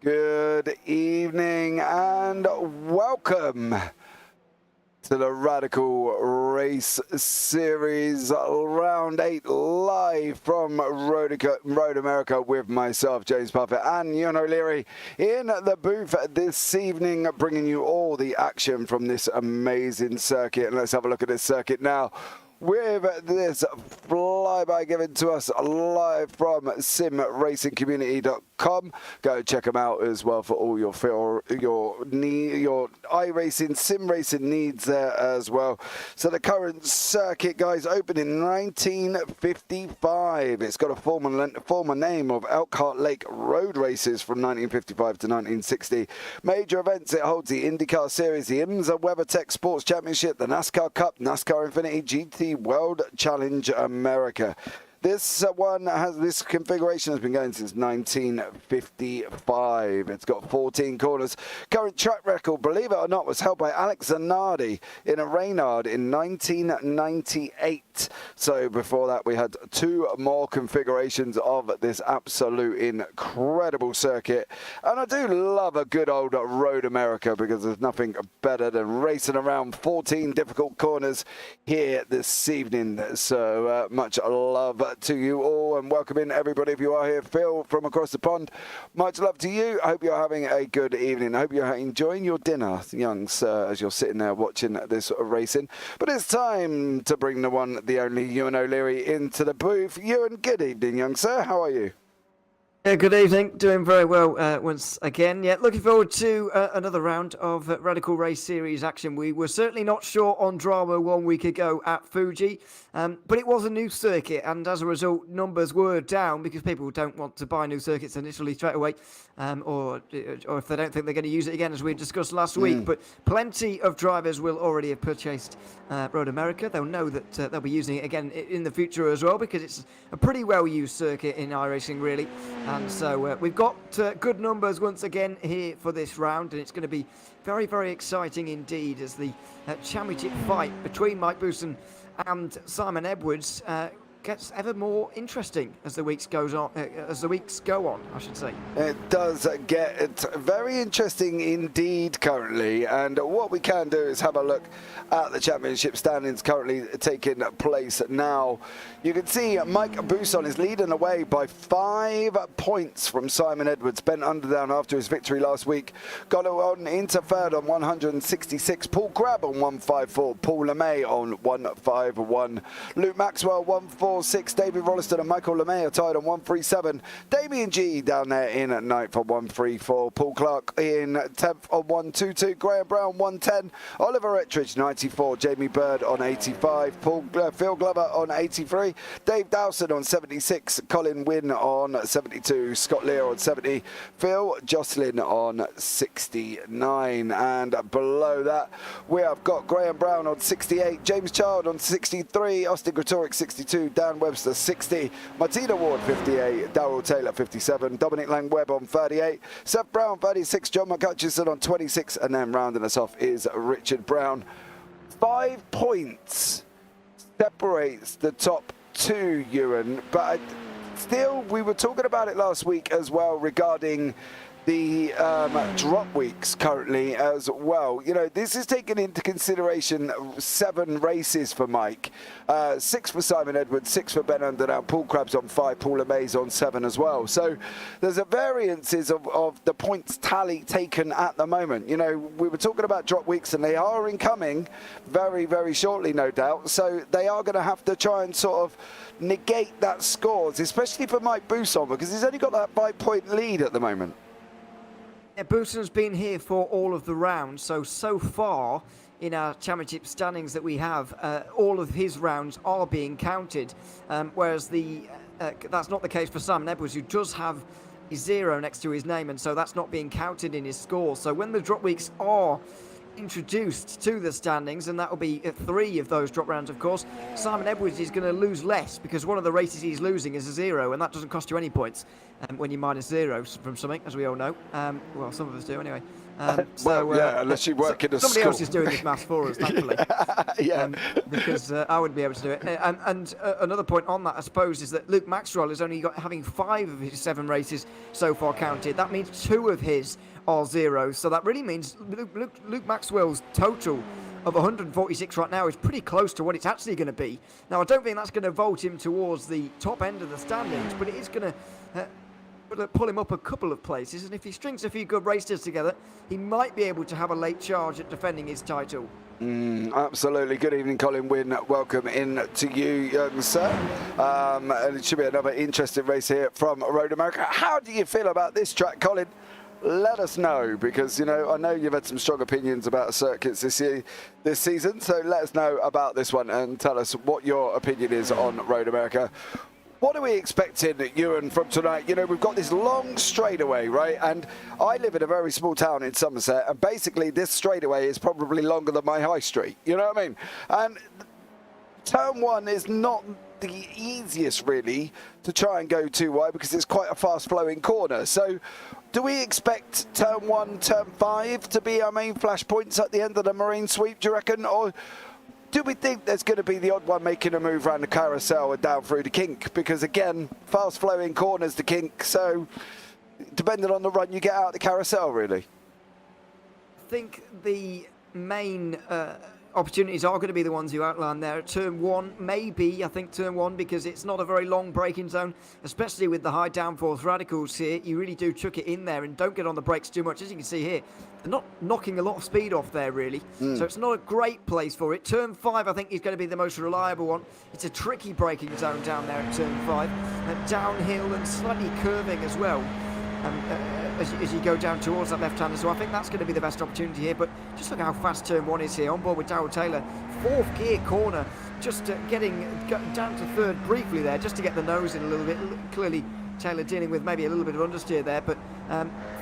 Good evening and welcome to the Radical Race Series Round 8 live from Road America with myself, James Parfitt, and Ewan O'Leary in the booth this evening, bringing you all the action from this amazing circuit. And let's have a look at this circuit now, with this flyby given to us live from simracingcommunity.com. Go check them out as well for all your iRacing, sim racing needs there as well. So the current circuit, guys, opened in 1955. It's got a former name of Elkhart Lake Road Races from 1955 to 1960. Major events: it holds the IndyCar Series, the IMSA WeatherTech Sports Championship, the NASCAR Cup, NASCAR Infinity GT World Challenge America. This this configuration has been going since 1955. It's got 14 corners. Current track record, believe it or not, was held by Alex Zanardi in a Reynard in 1998. So before that, we had two more configurations of this absolute incredible circuit. And I do love a good old Road America, because there's nothing better than racing around 14 difficult corners here this evening. So much love to you all, and welcome in everybody if you are here. Phil from across the pond, much love to you. I hope you're having a good evening. I hope you're enjoying your dinner, young sir, as you're sitting there watching this racing. But it's time to bring the one, the only Ewan O'Leary into the booth. Ewan, good evening, young sir. How are you? Yeah, good evening. Doing very well once again. Yeah, looking forward to another round of Radical Race Series action. We were certainly not sure on drama 1 week ago at Fuji, but it was a new circuit, and as a result, numbers were down because people don't want to buy new circuits initially straight away, or if they don't think they're going to use it again, as we discussed last week. But plenty of drivers will already have purchased Road America. They'll know that they'll be using it again in the future as well, because it's a pretty well-used circuit in iRacing, really. And so we've got good numbers once again here for this round, and it's going to be very, very exciting indeed as the championship fight between Mike Bousson and Simon Edwards gets ever more interesting as the weeks go on, I should say. It does get very interesting indeed currently, and what we can do is have a look at the championship standings currently taking place now. You can see Mike Bousson is leading away by 5 points from Simon Edwards. Ben Underdown, after his victory last week, got on into third on 166. Paul Crabb on 154. Paul LeMay on 151. Luke Maxwell 146. David Rolliston and Michael LeMay are tied on 137. Damien G down there in at 9th on 134. Paul Clark in 10th on 122. Graham Brown 110. Oliver Ettridge 94. Jamie Bird on 85. Phil Glover on 83. Dave Dowson on 76. Colin Wynn on 72. Scott Lear on 70. Phil Jocelyn on 69. And below that, we have got Graham Brown on 68. James Child on 63. Austin Gretoric 62. Dan Webster 60. Martina Ward 58. Darrell Taylor 57. Dominic Lang Webb on 38. Seth Brown 36. John McCutcheon on 26. And then rounding us off is Richard Brown. 5 points separates the top two, Ewan, but still, we were talking about it last week as well regarding the drop weeks currently as well. You know, this is taking into consideration 7 races for Mike, 6 for Simon Edwards, 6 for Ben Underdown, Paul Crabb's on 5, Paul LeMay's on 7 as well. So there's a variances of the points tally taken at the moment. You know, we were talking about drop weeks, and they are incoming very, very shortly, no doubt. So they are going to have to try and sort of negate that scores, especially for Mike Bousson, because he's only got that 5-point lead at the moment. Yeah, Bousson's been here for all of the rounds, so far in our championship standings that we have, all of his rounds are being counted, whereas that's not the case for Simon Edwards, who does have his 0 next to his name, and so that's not being counted in his score. So when the drop weeks are introduced to the standings, and that will be 3 of those drop rounds, of course, Simon Edwards is going to lose less, because one of the races he's losing is a 0, and that doesn't cost you any points when you minus 0 from something, as we all know. Well, some of us do anyway. Unless you work in a somebody school. else is doing this maths for us, thankfully. Because I wouldn't be able to do it. And another point on that, I suppose, is that Luke Maxwell has only having 5 of his 7 races so far counted. That means 2 of his are zeros. So that really means Luke Maxwell's total of 146 right now is pretty close to what it's actually going to be. Now, I don't think that's going to vault him towards the top end of the standings, but it is going to pull him up a couple of places, and if he strings a few good races together, he might be able to have a late charge at defending his title. Absolutely. Good evening, Colin Wynn. Welcome in to you, young sir. And it should be another interesting race here from Road America. How do you feel about this track, Colin? Let us know, because I know you've had some strong opinions about circuits this season, so let us know about this one and tell us what your opinion is on Road America. What are we expecting, Ewan, from tonight? We've got this long straightaway, right? And I live in a very small town in Somerset, and basically this straightaway is probably longer than my high street. You know what I mean? And turn 1 is not the easiest, really, to try and go too wide, because it's quite a fast-flowing corner. So do we expect turn 1, turn 5 to be our main flashpoints at the end of the marine sweep, do you reckon? Or do we think there's going to be the odd one making a move around the carousel and down through the kink? Because, again, fast-flowing corners the kink, so depending on the run you get out of the carousel, really. I think the main opportunities are going to be the ones you outlined there. Turn 1, maybe, I think turn 1, because it's not a very long braking zone, especially with the high downforce radicals here. You really do chuck it in there and don't get on the brakes too much. As you can see here, they're not knocking a lot of speed off there, really. So it's not a great place for it. Turn 5, I think, is going to be the most reliable one. It's a tricky braking zone down there at turn 5. Downhill and slightly curving as well. As you go down towards that left-hander. So I think that's going to be the best opportunity here. But just look how fast turn 1 is here. On board with Darryl Taylor. 4th gear corner. Just getting down to 3rd briefly there, just to get the nose in a little bit. Clearly Taylor dealing with maybe a little bit of understeer there. But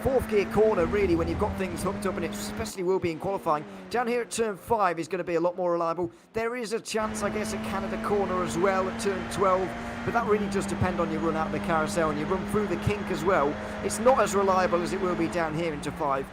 4th gear corner, really, when you've got things hooked up, and it especially will be in qualifying. Down here at turn 5 is going to be a lot more reliable. There is a chance, I guess, at Canada corner as well at turn 12. But that really does depend on your run out of the carousel and you run through the kink as well. It's not as reliable as it will be down here into 5.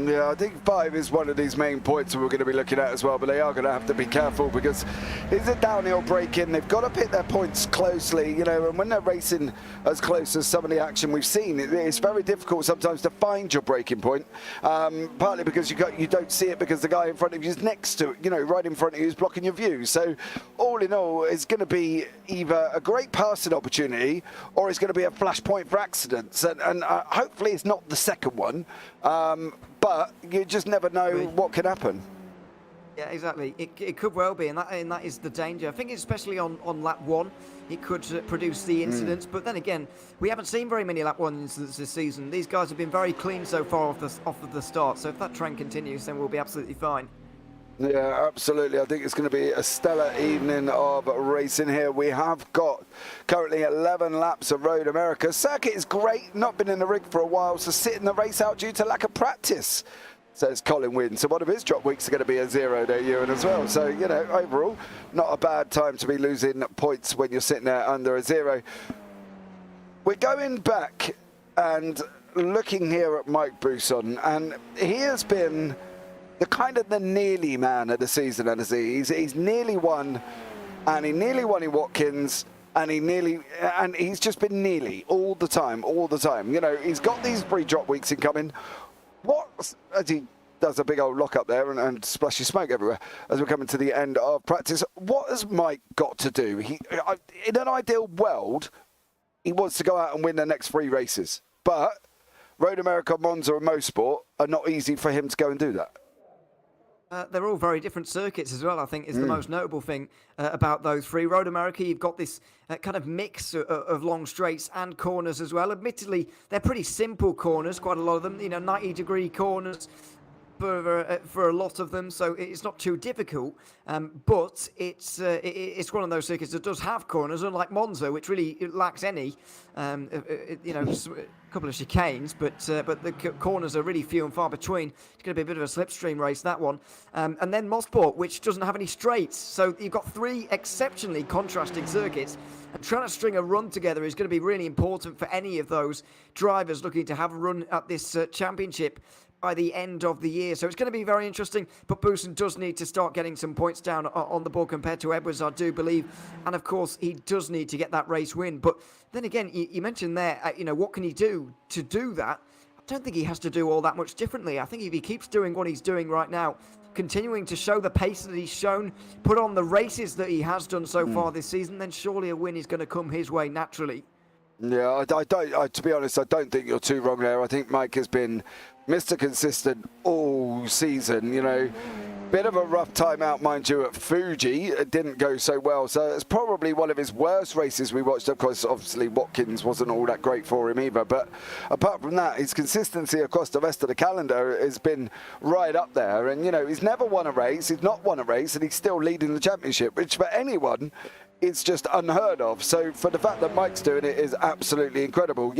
Yeah, I think 5 is one of these main points that we're going to be looking at as well, but they are going to have to be careful, because it's a downhill break-in. They've got to pick their points closely, and when they're racing as close as some of the action we've seen, it's very difficult sometimes to find your breaking point, partly because you don't see it because the guy in front of you is next to it, right in front of you is blocking your view. So all in all, it's going to be either a great passing opportunity or it's going to be a flashpoint for accidents, and hopefully it's not the second one. But you just never know what can happen. Yeah, exactly. It could well be, and that is the danger. I think especially on lap 1, it could produce the incidents. But then again, we haven't seen very many lap 1 incidents this season. These guys have been very clean so far off of the start. So if that trend continues, then we'll be absolutely fine. Yeah, absolutely. I think it's going to be a stellar evening of racing here. We have got currently 11 laps of Road America. Circuit is great, not been in the rig for a while, so sitting the race out due to lack of practice, says Colin Wynn. So one of his drop weeks are going to be a 0 there, Ewan, as well. So, overall, not a bad time to be losing points when you're sitting there under a 0. We're going back and looking here at Mike Bousson, and he has been the nearly man of the season, and he's nearly won, and he nearly won in Watkins, and he's just been nearly all the time. He's got these 3 drop weeks incoming. As he does a big old lock up there and splashes smoke everywhere as we're coming to the end of practice, what has Mike got to do? In an ideal world, he wants to go out and win the next 3 races, but Road America, Monza and Mosport are not easy for him to go and do that. They're all very different circuits as well, I think, is the most notable thing about those 3. Road America, you've got this kind of mix of long straights and corners as well. Admittedly, they're pretty simple corners, quite a lot of them, 90-degree corners for a lot of them, so it's not too difficult. But it's one of those circuits that does have corners, unlike Monza, which really lacks any. A couple of chicanes, but the corners are really few and far between. It's going to be a bit of a slipstream race, that one. And then Mosport, which doesn't have any straights. So you've got 3 exceptionally contrasting circuits. And trying to string a run together is going to be really important for any of those drivers looking to have a run at this championship. by the end of the year. So it's going to be very interesting, but Boutsen does need to start getting some points down on the board compared to Edwards, I do believe. And of course, he does need to get that race win. But then again, you mentioned there, what can he do to do that? I don't think he has to do all that much differently. I think if he keeps doing what he's doing right now, continuing to show the pace that he's shown, put on the races that he has done so far this season, then surely a win is going to come his way naturally. Yeah, to be honest, I don't think you're too wrong there. I think Mike has been Mr. Consistent all season, Bit of a rough time out, mind you, at Fuji. It didn't go so well, so it's probably one of his worst races we watched. Of course, obviously, Watkins wasn't all that great for him either. But apart from that, his consistency across the rest of the calendar has been right up there. And, he's never won a race. He's not won a race, and he's still leading the championship, which for anyone, it's just unheard of. So for the fact that Mike's doing it is absolutely incredible.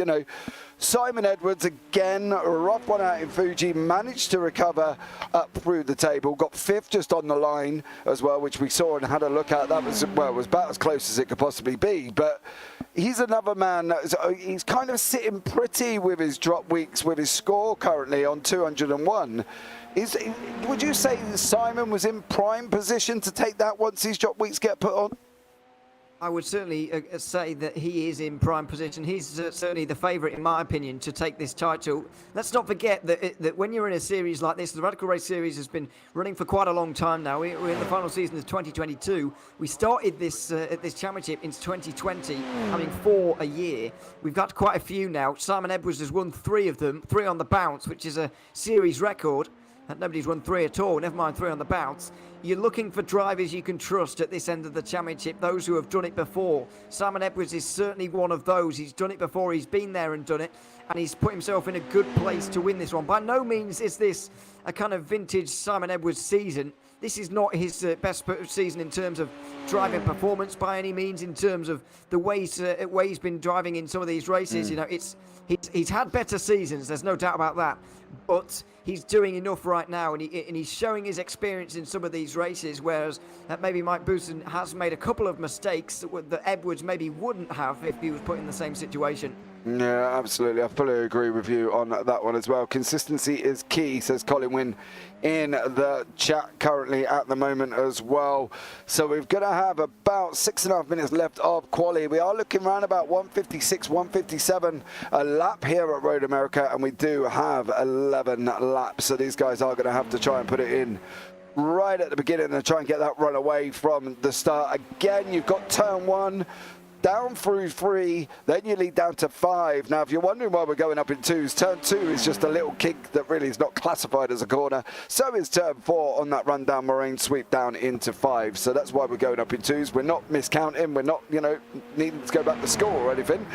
Simon Edwards, again, a rough one out in Fuji, managed to recover up through the table, got fifth just on the line as well, which we saw and had a look at. That was about as close as it could possibly be. But he's another man, he's kind of sitting pretty with his drop weeks, with his score currently on 201. Would you say Simon was in prime position to take that once these drop weeks get put on? I would certainly say that he is in prime position. He's certainly the favourite, in my opinion, to take this title. Let's not forget that when you're in a series like this, the Radical Race Series has been running for quite a long time now. We're in the final season of 2022. We started this championship in 2020, having 4 a year. We've got quite a few now. Simon Edwards has won 3 of them, 3 on the bounce, which is a series record. Nobody's won 3 at all, never mind 3 on the bounce. You're looking for drivers you can trust at this end of the championship, those who have done it before. Simon Edwards is certainly one of those. He's done it before, he's been there and done it, and he's put himself in a good place to win this one. By no means is this a kind of vintage Simon Edwards season. This is not his best season in terms of driving performance by any means, in terms of the way he's been driving in some of these races. He's had better seasons, there's no doubt about that. But he's doing enough right now, and he's showing his experience in some of these races, whereas maybe Mike Boutsen has made a couple of mistakes that Edwards maybe wouldn't have if he was put in the same situation. Yeah, absolutely. I fully agree with you on that one as well. Consistency is key, says Colin Wynn in the chat currently at the moment as well. So we're going to have about 6.5 minutes left of quali. We are looking around about 156, 157 a lap here at Road America, and we do have 11 laps. So these guys are going to have to try and put it in right at the beginning and try and get that run away from the start. Again, you've got turn 1. Down through 3, then you lead down to 5. Now, if you're wondering why we're going up in 2s, turn 2 is just a little kink that really is not classified as a corner. So is turn 4 on that run down Moraine sweep down into 5. So that's why we're going up in 2s. We're not miscounting. We're not, needing to go back to score or anything.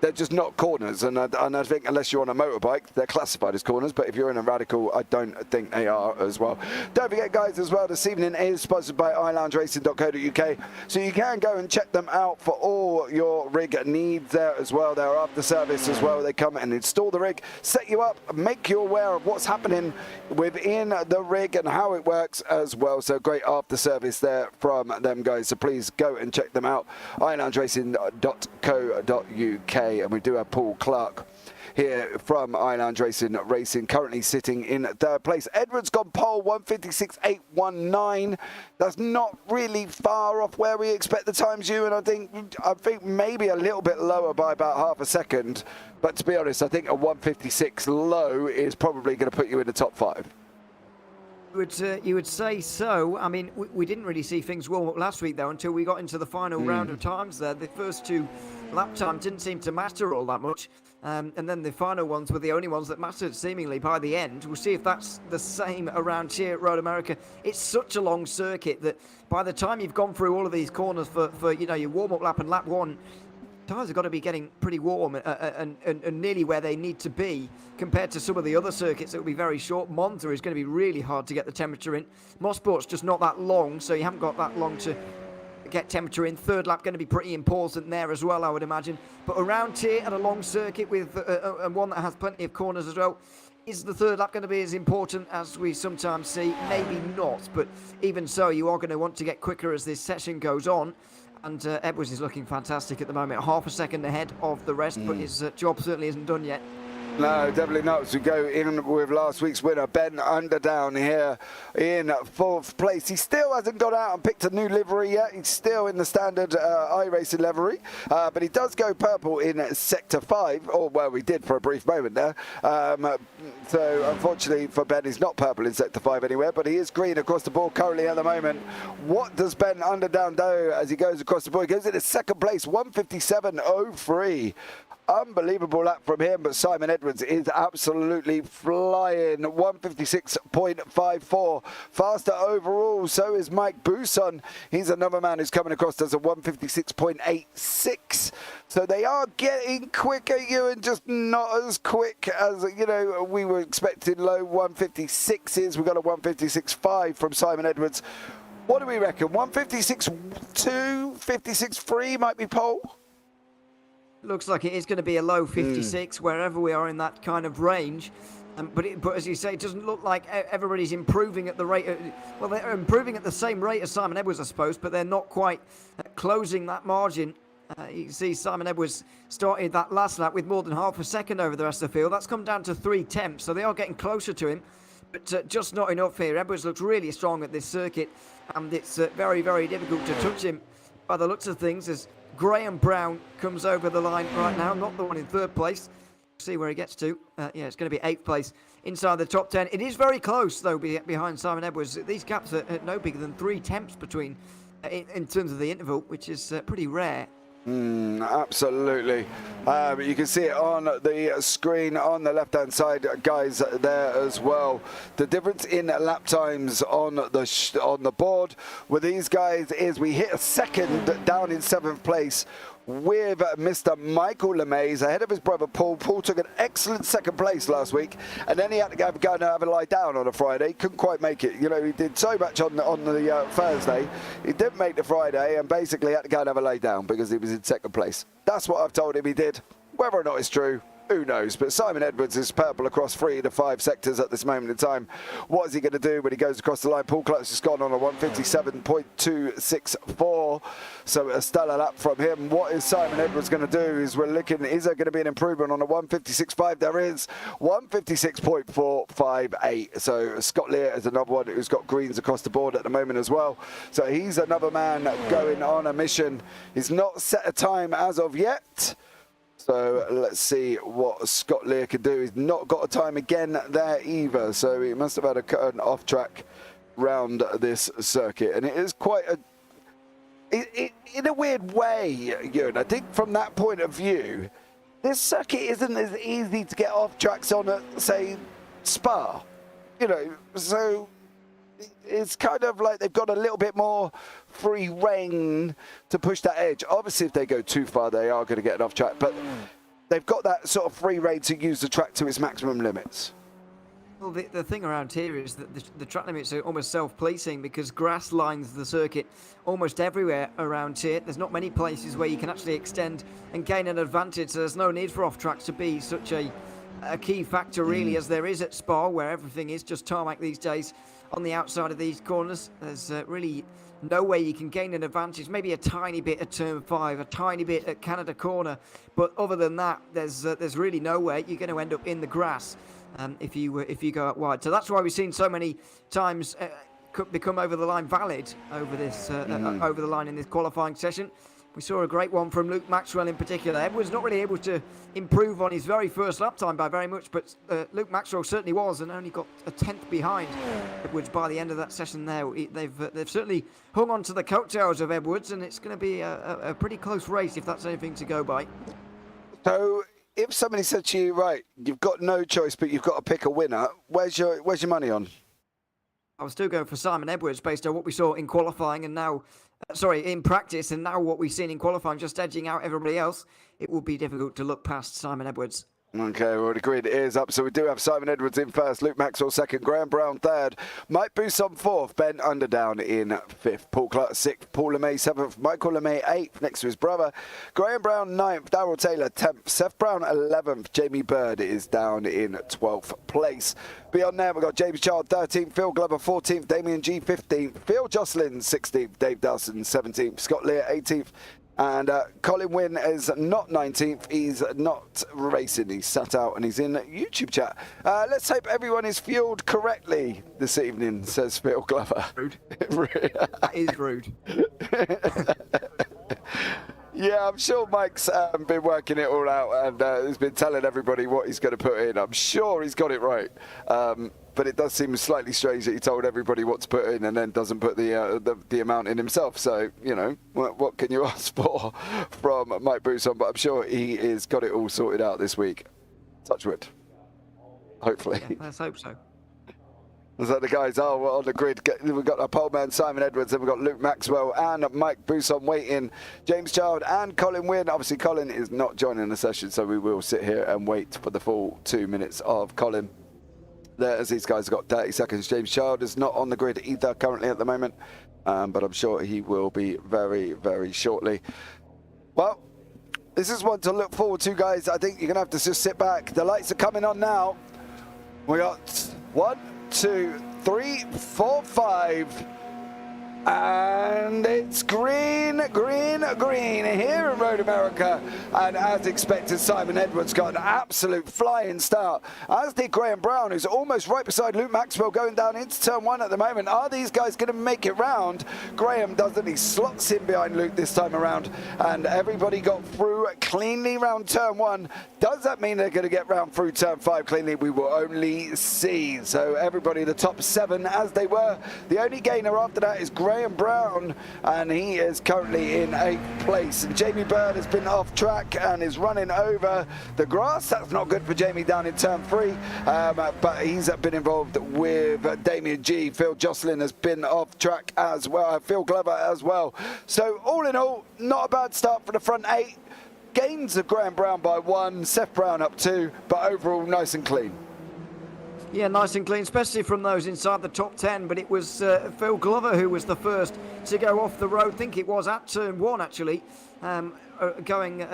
They're just not corners, and I think unless you're on a motorbike, they're classified as corners, but if you're in a Radical, I don't think they are as well. Don't forget, guys, as well, this evening is sponsored by iLoungeRacing.co.uk, so you can go and check them out for all your rig needs there as well. They're after service as well. They come and install the rig, set you up, make you aware of what's happening within the rig and how it works as well. So great after service there from them, guys, so please go and check them out, iLoungeRacing.co.uk. And we do have Paul Clark here from iLounge Racing, currently sitting in 3rd place. Edwards gone pole, 156.819. That's not really far off where we expect the times, Ewan. I think maybe a little bit lower by about half a second. But to be honest, I think a 156 low is probably going to put you in the top 5. You would say so. I mean, we didn't really see things warm up last week, though, until we got into the final round of times there. The first 2 lap times didn't seem to matter all that much. And then the final ones were the only ones that mattered, seemingly, by the end. We'll see if that's the same around here at Road America. It's such a long circuit that by the time you've gone through all of these corners for your warm-up lap and lap 1, tires have got to be getting pretty warm and nearly where they need to be compared to some of the other circuits that will be very short. Monza is going to be really hard to get the temperature in. Mosport's just not that long, so you haven't got that long to get temperature in. 3rd lap going to be pretty important there as well, I would imagine. But around here at a long circuit with and one that has plenty of corners as well, is the 3rd lap going to be as important as we sometimes see? Maybe not, but even so, you are going to want to get quicker as this session goes on. And Edwards is looking fantastic at the moment, half a second ahead of the rest, but his job certainly isn't done yet. No, definitely not. So we go in with last week's winner, Ben Underdown, here in fourth place. He still hasn't got out and picked a new livery yet. He's still in the standard iRacing livery, but he does go purple in Sector 5, or well, we did for a brief moment there. So unfortunately for Ben, he's not purple in Sector 5 anywhere, but he is green across the board currently at the moment. What does Ben Underdown do as he goes across the board? He goes into second place, 157.03. Unbelievable lap from him, but Simon Edwards is absolutely flying. 156.54. Faster overall, so is Mike Bousson. He's another man who's coming across as a 156.86. So they are getting quicker, Ewan, just not as quick as, you know, we were expecting. Low 156s. We've got a 156.5 from Simon Edwards. What do we reckon? 156.2, 56.3 might be pole? Looks like it is going to be a low 56 wherever we are in that kind of range. But as you say, it doesn't look like everybody's improving at the rate. Well, they're improving at the same rate as Simon Edwards, I suppose, but they're not quite closing that margin. You can see Simon Edwards started that last lap with more than half a second over the rest of the field. That's come down to 3/10, so they are getting closer to him, but just not enough here. Edwards looks really strong at this circuit, and it's very, very difficult to touch him by the looks of things as Graham Brown comes over the line right now, not the one in third place. See where he gets to. Yeah, it's going to be 8th place inside the top 10. It is very close, though, behind Simon Edwards. These gaps are no bigger than 3/10 between, in terms of the interval, which is pretty rare. Absolutely. You can see it on the screen on the left-hand side, guys, there as well. The difference in lap times on the board with these guys is we hit a second down in 7th place with Mr. Michael LeMays ahead of his brother Paul. Paul took an excellent second place last week, and then he had to go and have a lie down on a Friday. Couldn't quite make it. You know, he did so much on the Thursday. He didn't make the Friday, and basically had to go and have a lay down because he was in second place. That's what I've told him he did. Whether or not it's true, who knows? But Simon Edwards is purple across 3 of the 5 sectors at this moment in time. What is he going to do when he goes across the line? Paul Clutch has gone on a 157.264. So a stellar lap from him. What is Simon Edwards going to do? Is we're looking, is there going to be an improvement on a 156.5? There is. 156.458. So Scott Lear is another one who's got greens across the board at the moment as well. So he's another man going on a mission. He's not set a time as of yet. So let's see what Scott Lear can do. He's not got a time again there either. So he must have had an off-track round this circuit. And it is quite a... in a weird way, Ewan, I think from that point of view, this circuit isn't as easy to get off tracks on at, say, Spa. You know, so it's kind of like they've got a little bit more free reign to push that edge. Obviously, if they go too far, they are going to get an off track, but they've got that sort of free reign to use the track to its maximum limits. Well, the thing around here is that the track limits are almost self-policing because grass lines the circuit almost everywhere around here. There's not many places where you can actually extend and gain an advantage, so there's no need for off-tracks to be such a key factor, really, as there is at Spa, where everything is just tarmac these days on the outside of these corners. There's really no way you can gain an advantage. Maybe a tiny bit at Turn 5, a tiny bit at Canada Corner, but other than that, there's really no way. You're going to end up in the grass if you go out wide. So that's why we've seen so many times become over the line valid over this over the line in this qualifying session. We saw a great one from Luke Maxwell in particular. Edwards not really able to improve on his very first lap time by very much, but Luke Maxwell certainly was, and only got a 10th behind Edwards by the end of that session there. They've certainly hung on to the coattails of Edwards, and it's going to be a pretty close race if that's anything to go by. So if somebody said to you, right, you've got no choice, but you've got to pick a winner, where's your money on? I was still going for Simon Edwards based on what we saw in qualifying and now, in practice, and now what we've seen in qualifying, just edging out everybody else. It will be difficult to look past Simon Edwards. Okay, well, agreed. It is up. So we do have Simon Edwards in first, Luke Maxwell second, Graham Brown third, Mike Bousson fourth, Ben Underdown in fifth, Paul Clark sixth, Paul LeMay seventh, Michael LeMay eighth, next to his brother, Graham Brown ninth, Darryl Taylor 10th, Seth Brown 11th, Jamie Bird is down in 12th place. Beyond there, we've got James Child 13th, Phil Glover 14th, Damien G 15th, Phil Jocelyn 16th, Dave Dawson 17th, Scott Lear 18th, And Colin Wynn is not 19th. He's not racing. He's sat out and he's in YouTube chat. Let's hope everyone is fueled correctly this evening, says Phil Glover. Rude. That is rude. Yeah, I'm sure Mike's been working it all out and has been telling everybody what he's going to put in. I'm sure he's got it right. But it does seem slightly strange that he told everybody what to put in and then doesn't put the amount in himself. So, you know, what can you ask for from Mike Bousson? But I'm sure he has got it all sorted out this week. Touch wood. Hopefully. Yeah, let's hope so. So the guys are on the grid. We've got our pole man Simon Edwards, then we've got Luke Maxwell and Mike Bousson waiting. James Child and Colin Wynn. Obviously, Colin is not joining the session, so we will sit here and wait for the full 2 minutes of Colin. There, as these guys have got 30 seconds. James Child is not on the grid either currently at the moment, but I'm sure he will be very, very shortly. Well, this is one to look forward to, guys. I think you're going to have to just sit back. The lights are coming on now. We got 1, 2, 3, 4, 5. And it's green, green, green here in Road America. And as expected, Simon Edwards got an absolute flying start, as did Graham Brown, who's almost right beside Luke Maxwell going down into turn 1 at the moment. Are these guys going to make it round? Graham doesn't. He slots in behind Luke this time around. And everybody got through cleanly round turn 1. Does that mean they're going to get round through turn 5 cleanly? We will only see. So everybody, the top 7 as they were. The only gainer after that is Graham Brown, and he is currently in 8th place. And Jamie Bird has been off track and is running over the grass. That's not good for Jamie down in turn 3, but he's been involved with Damien G. Phil Jocelyn has been off track as well, Phil Glover as well. So all in all, not a bad start for the front 8. Gains of Graham Brown by 1, Seth Brown up 2, but overall nice and clean. Yeah, nice and clean, especially from those inside the top 10. But it was Phil Glover who was the first to go off the road. I think it was at turn 1, actually. Going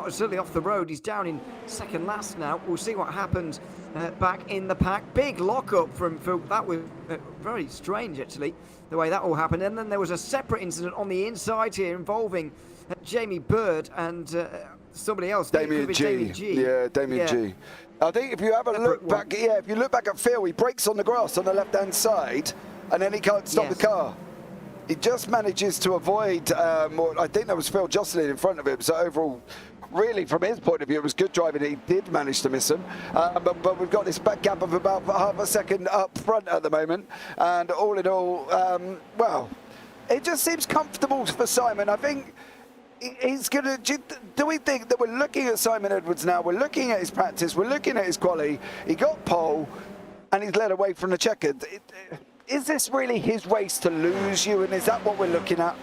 certainly off the road. He's down in second last now. We'll see what happens back in the pack. Big lock-up from Phil. That was very strange, actually, the way that all happened. And then there was a separate incident on the inside here involving Jamie Bird and somebody else. Damien G. Yeah, Damien G. I think if you have a look back, if you look back at Phil, he breaks on the grass on the left-hand side, and then he can't stop the car. He just manages to avoid, I think there was Phil Jocelyn in front of him, so overall, really, from his point of view, it was good driving. He did manage to miss him, but we've got this back gap of about half a second up front at the moment, and all in all, well, it just seems comfortable for Simon. I think he's going to, do we think that we're looking at Simon Edwards now, we're looking at his practice, we're looking at his quality, he got pole, and he's led away from the checkered. Is this really his race to lose, Ewan? Is that what we're looking at?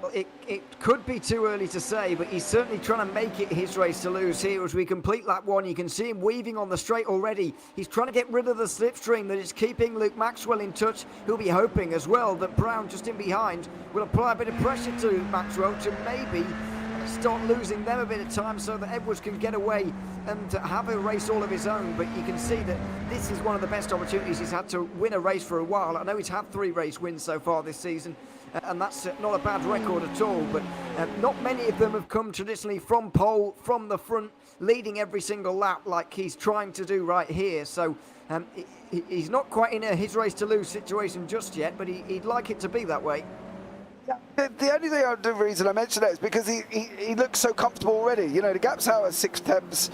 Well, it could be too early to say, but he's certainly trying to make it his race to lose here. As we complete lap 1, you can see him weaving on the straight already. He's trying to get rid of the slipstream that is keeping Luke Maxwell in touch. He'll be hoping as well that Brown, just in behind, will apply a bit of pressure to Maxwell to maybe start losing them a bit of time so that Edwards can get away and have a race all of his own. But you can see that this is one of the best opportunities he's had to win a race for a while. I know he's had 3 race wins so far this season, and that's not a bad record at all, but not many of them have come traditionally from pole, from the front, leading every single lap like he's trying to do right here. So he's not quite in a his race to lose situation just yet, but he'd like it to be that way. The only thing, the reason I mention that is because he looks so comfortable already. You know, the gap's out at 6 tenths.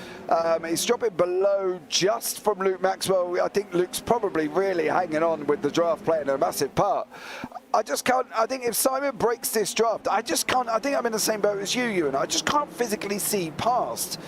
He's dropping below just from Luke Maxwell. I think Luke's probably really hanging on with the draft playing a massive part. I just can't, I think if Simon breaks this draft, I just can't, I think I'm in the same boat as you, Ewan. I just can't physically see past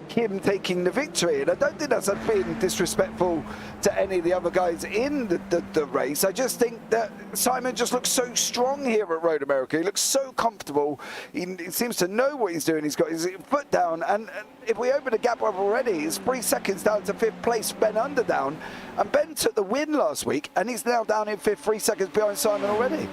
him taking the victory, and I don't think that's being disrespectful to any of the other guys in the race. I just think that Simon just looks so strong here at Road America. He looks so comfortable. He seems to know what he's doing. He's got his foot down, and if we open a gap up already, it's 3 seconds down to 5th place, Ben Underdown, and Ben took the win last week, and he's now down in 5th, 3 seconds behind Simon already.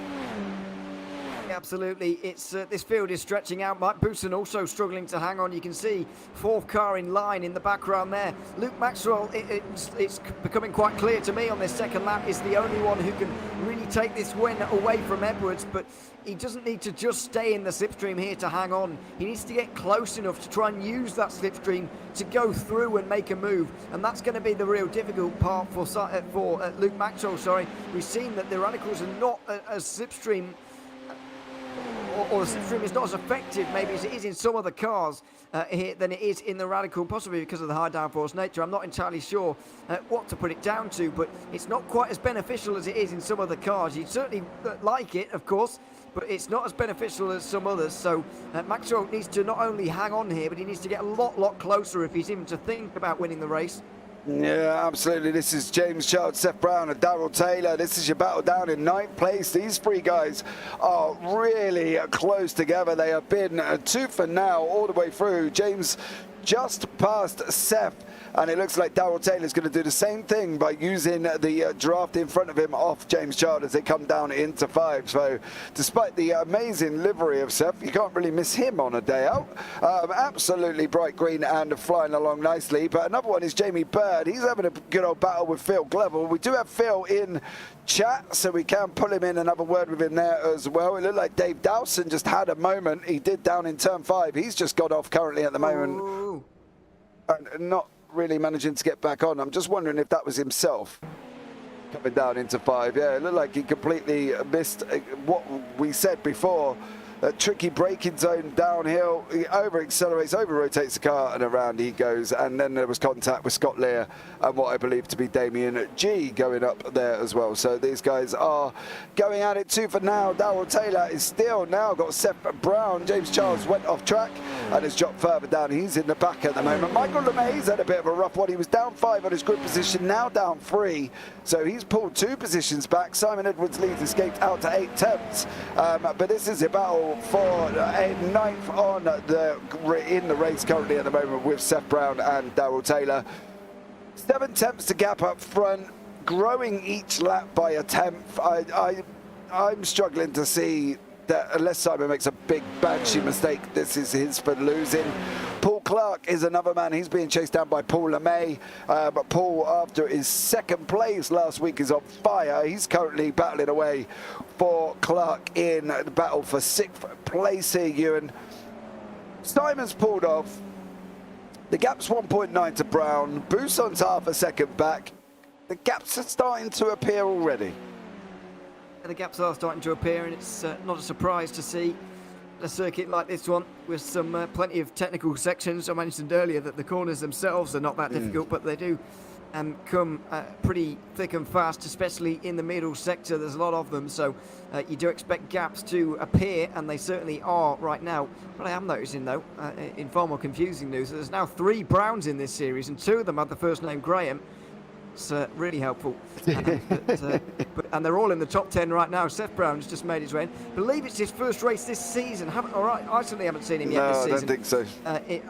Absolutely, it's this field is stretching out. Mike Bousson also struggling to hang on. You can see 4th car in line in the background there. Luke Maxwell, it's becoming quite clear to me on this second lap, is the only one who can really actually take this win away from Edwards, but he doesn't need to just stay in the slipstream here to hang on. He needs to get close enough to try and use that slipstream to go through and make a move, and that's going to be the real difficult part for Luke Maxwell. We've seen that the Radicals are not as slipstream, or the slipstream is not as effective maybe as it is in some other cars here than it is in the Radical, possibly because of the high downforce nature. I'm not entirely sure what to put it down to, but it's not quite as beneficial as it is in some other cars. You'd certainly like it, of course, but it's not as beneficial as some others. So Maxwell needs to not only hang on here, but he needs to get a lot closer if he's even to think about winning the race. Yeah, absolutely. This is James Charles, Seth Brown and Darrell Taylor. This is your battle down in 9th place. These three guys are really close together. They have been tooth and nail all the way through. James just past Seth, and it looks like Darrell Taylor's going to do the same thing by using the draft in front of him off James Child as they come down into 5. So despite the amazing livery of Seth, you can't really miss him on a day out. Absolutely bright green and flying along nicely. But another one is Jamie Bird. He's having a good old battle with Phil Glover. We do have Phil in chat, so we can pull him in and have a word with him there as well. It looked like Dave Dowson just had a moment. He did down in turn 5. He's just got off currently at the moment. And not really managing to get back on. I'm just wondering if that was himself coming down into 5. Yeah, it looked like he completely missed what we said before. A tricky braking zone downhill. He over-accelerates, over-rotates the car, and around he goes. And then there was contact with Scott Lear and what I believe to be Damien G going up there as well. So these guys are going at it too for now. Darrell Taylor is still now got Seth Brown. James Charles went off track and has dropped further down. He's in the back at the moment. Michael LeMay's had a bit of a rough one. He was down 5 on his grid position, now down 3. So he's pulled 2 positions back. Simon Edwards leads, escaped out to 8 tenths. But this is a battle for a 9th in the race currently at the moment with Seth Brown and Darrell Taylor. 7 tenths to gap up front, growing each lap by a tenth. I'm struggling to see that unless Simon makes a big banshee mistake, this is his for losing. Paul Clark is another man. He's being chased down by Paul LeMay. But Paul, after his 2nd place last week, is on fire. He's currently battling away for Clark in the battle for 6th place here, Ewan. Simon's pulled off. The gap's 1.9 to Brown. Buson's half a second back. The gaps are starting to appear already. The gaps are starting to appear, and it's not a surprise to see a circuit like this one with some plenty of technical sections. I mentioned earlier that the corners themselves are not that difficult, but they do come pretty thick and fast, especially in the middle sector. There's a lot of them, so you do expect gaps to appear, and they certainly are right now. What I am noticing, though, in far more confusing news, there's now 3 Browns in this series, and 2 of them have the first name Graham. It's really helpful. And they're all in the top 10 right now. Seth Brown's just made his way in. I believe it's his first race this season. I certainly haven't seen him yet this season. No, I don't think so.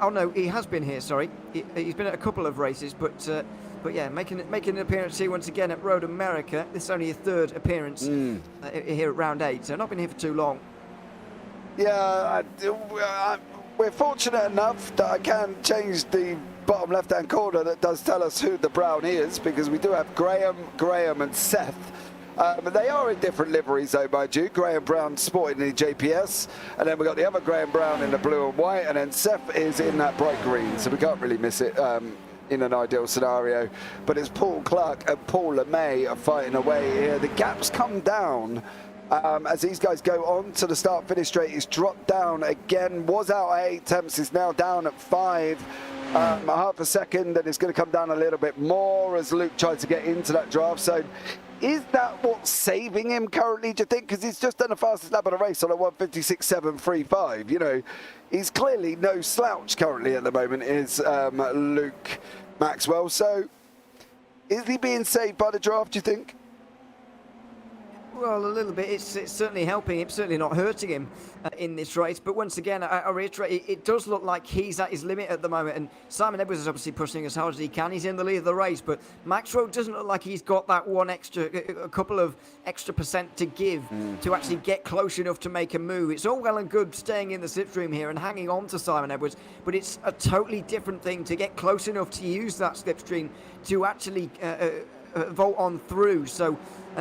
Oh no, he has been here, sorry. He's been at a couple of races, but yeah, making an appearance here once again at Road America. This is only his 3rd appearance here at round 8, so not been here for too long. Yeah, we're fortunate enough that I can change the bottom left-hand corner that does tell us who the Brown is, because we do have Graham and Seth. They are in different liveries though, mind you. Graham Brown sporting the JPS, and then we've got the other Graham Brown in the blue and white, and then Seth is in that bright green, so we can't really miss it in an ideal scenario. But it's Paul Clark and Paul LeMay are fighting away here. The gaps come down as these guys go on to the start-finish straight. He's dropped down again, was out at 8 tenths, is now down at 5. Half a second, and it's going to come down a little bit more as Luke tries to get into that draft zone. Is that what's saving him currently, do you think? Because he's just done the fastest lap of the race on a 1:56.735. You know, he's clearly no slouch currently at the moment, is Luke Maxwell. So is he being saved by the draft, do you think? Well, a little bit. It's certainly helping him, certainly not hurting him in this race. But once again, I reiterate, it does look like he's at his limit at the moment. And Simon Edwards is obviously pushing as hard as he can. He's in the lead of the race. But Maxwell doesn't look like he's got that a couple of extra percent to give to actually get close enough to make a move. It's all well and good staying in the slipstream here and hanging on to Simon Edwards. But it's a totally different thing to get close enough to use that slipstream to actually vault on through. So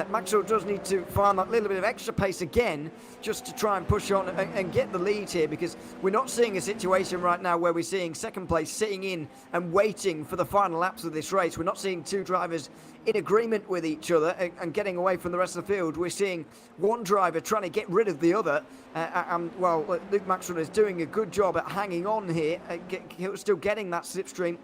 Maxwell does need to find that little bit of extra pace again just to try and push on and get the lead here, because we're not seeing a situation right now where we're seeing second place sitting in and waiting for the final laps of this race. We're not seeing two drivers in agreement with each other and getting away from the rest of the field. We're seeing one driver trying to get rid of the other. Luke Maxwell is doing a good job at hanging on here, still getting that slipstream,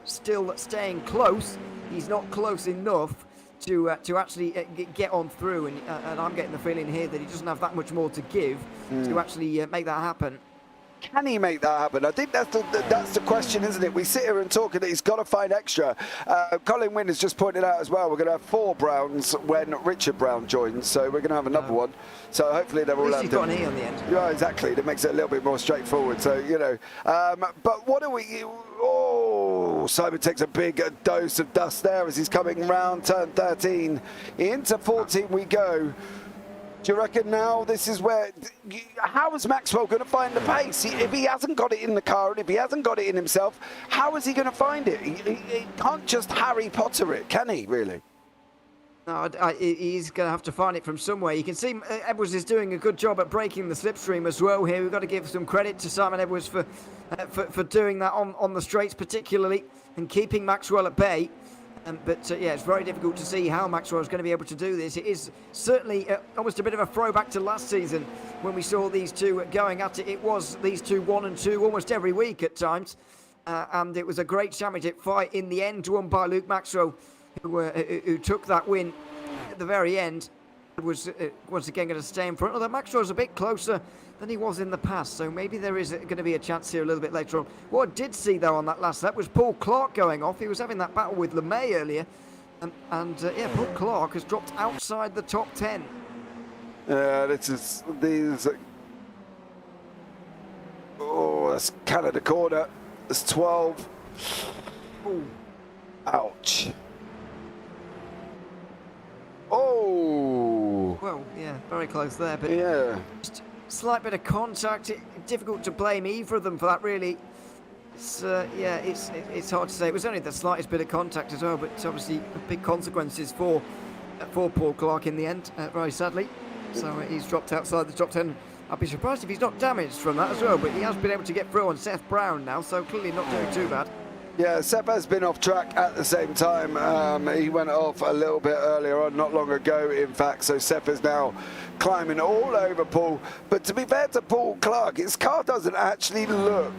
still staying close. He's not close enough to actually get on through, and I'm getting the feeling here that he doesn't have that much more to give to actually make that happen. Can he make that happen? I think that's the question, isn't it? We sit here and talk that he's got to find extra. Colin Wynn has just pointed out as well, we're going to have 4 Browns when Richard Brown joins, so we're going to have another one. So hopefully they're all out. He's got an E on the end. Yeah, exactly. That makes it a little bit more straightforward. So, you know, but what do we... Oh, Simon takes a big dose of dust there as he's coming round turn 13. Into 14 we go. Do you reckon now this is where... How is Maxwell going to find the pace? If he hasn't got it in the car and if he hasn't got it in himself, how is he going to find it? He can't just Harry Potter it, can he, really? No, he's going to have to find it from somewhere. You can see Edwards is doing a good job at breaking the slipstream as well here. We've got to give some credit to Simon Edwards for doing that on the straights particularly, and keeping Maxwell at bay. Yeah, it's very difficult to see how Maxwell is going to be able to do this. It is certainly almost a bit of a throwback to last season when we saw these two going at it. It was these two 1 and 2 almost every week at times. And it was a great championship fight in the end, won by Luke Maxwell, who took that win at the very end. Was once again going to stay in front, although Maxwell's a bit closer than he was in the past, so maybe there is going to be a chance here a little bit later on. What I did see though on that last lap was Paul Clark going off. He was having that battle with LeMay earlier, yeah, Paul Clark has dropped outside the top 10. Oh, that's Canada corner. That's 12. Ooh. Ouch. Oh. Well, yeah, very close there, but yeah, just slight bit of contact. Difficult to blame either of them for that, really. It's hard to say. It was only the slightest bit of contact as well, but obviously big consequences for Paul Clark in the end, very sadly. So he's dropped outside the top 10. I'd be surprised if he's not damaged from that as well, but he has been able to get through on Seth Brown now, so clearly not doing too bad. Yeah, Seth has been off track at the same time. He went off a little bit earlier on, not long ago, in fact. So Seth is now climbing all over Paul. But to be fair to Paul Clark, his car doesn't actually look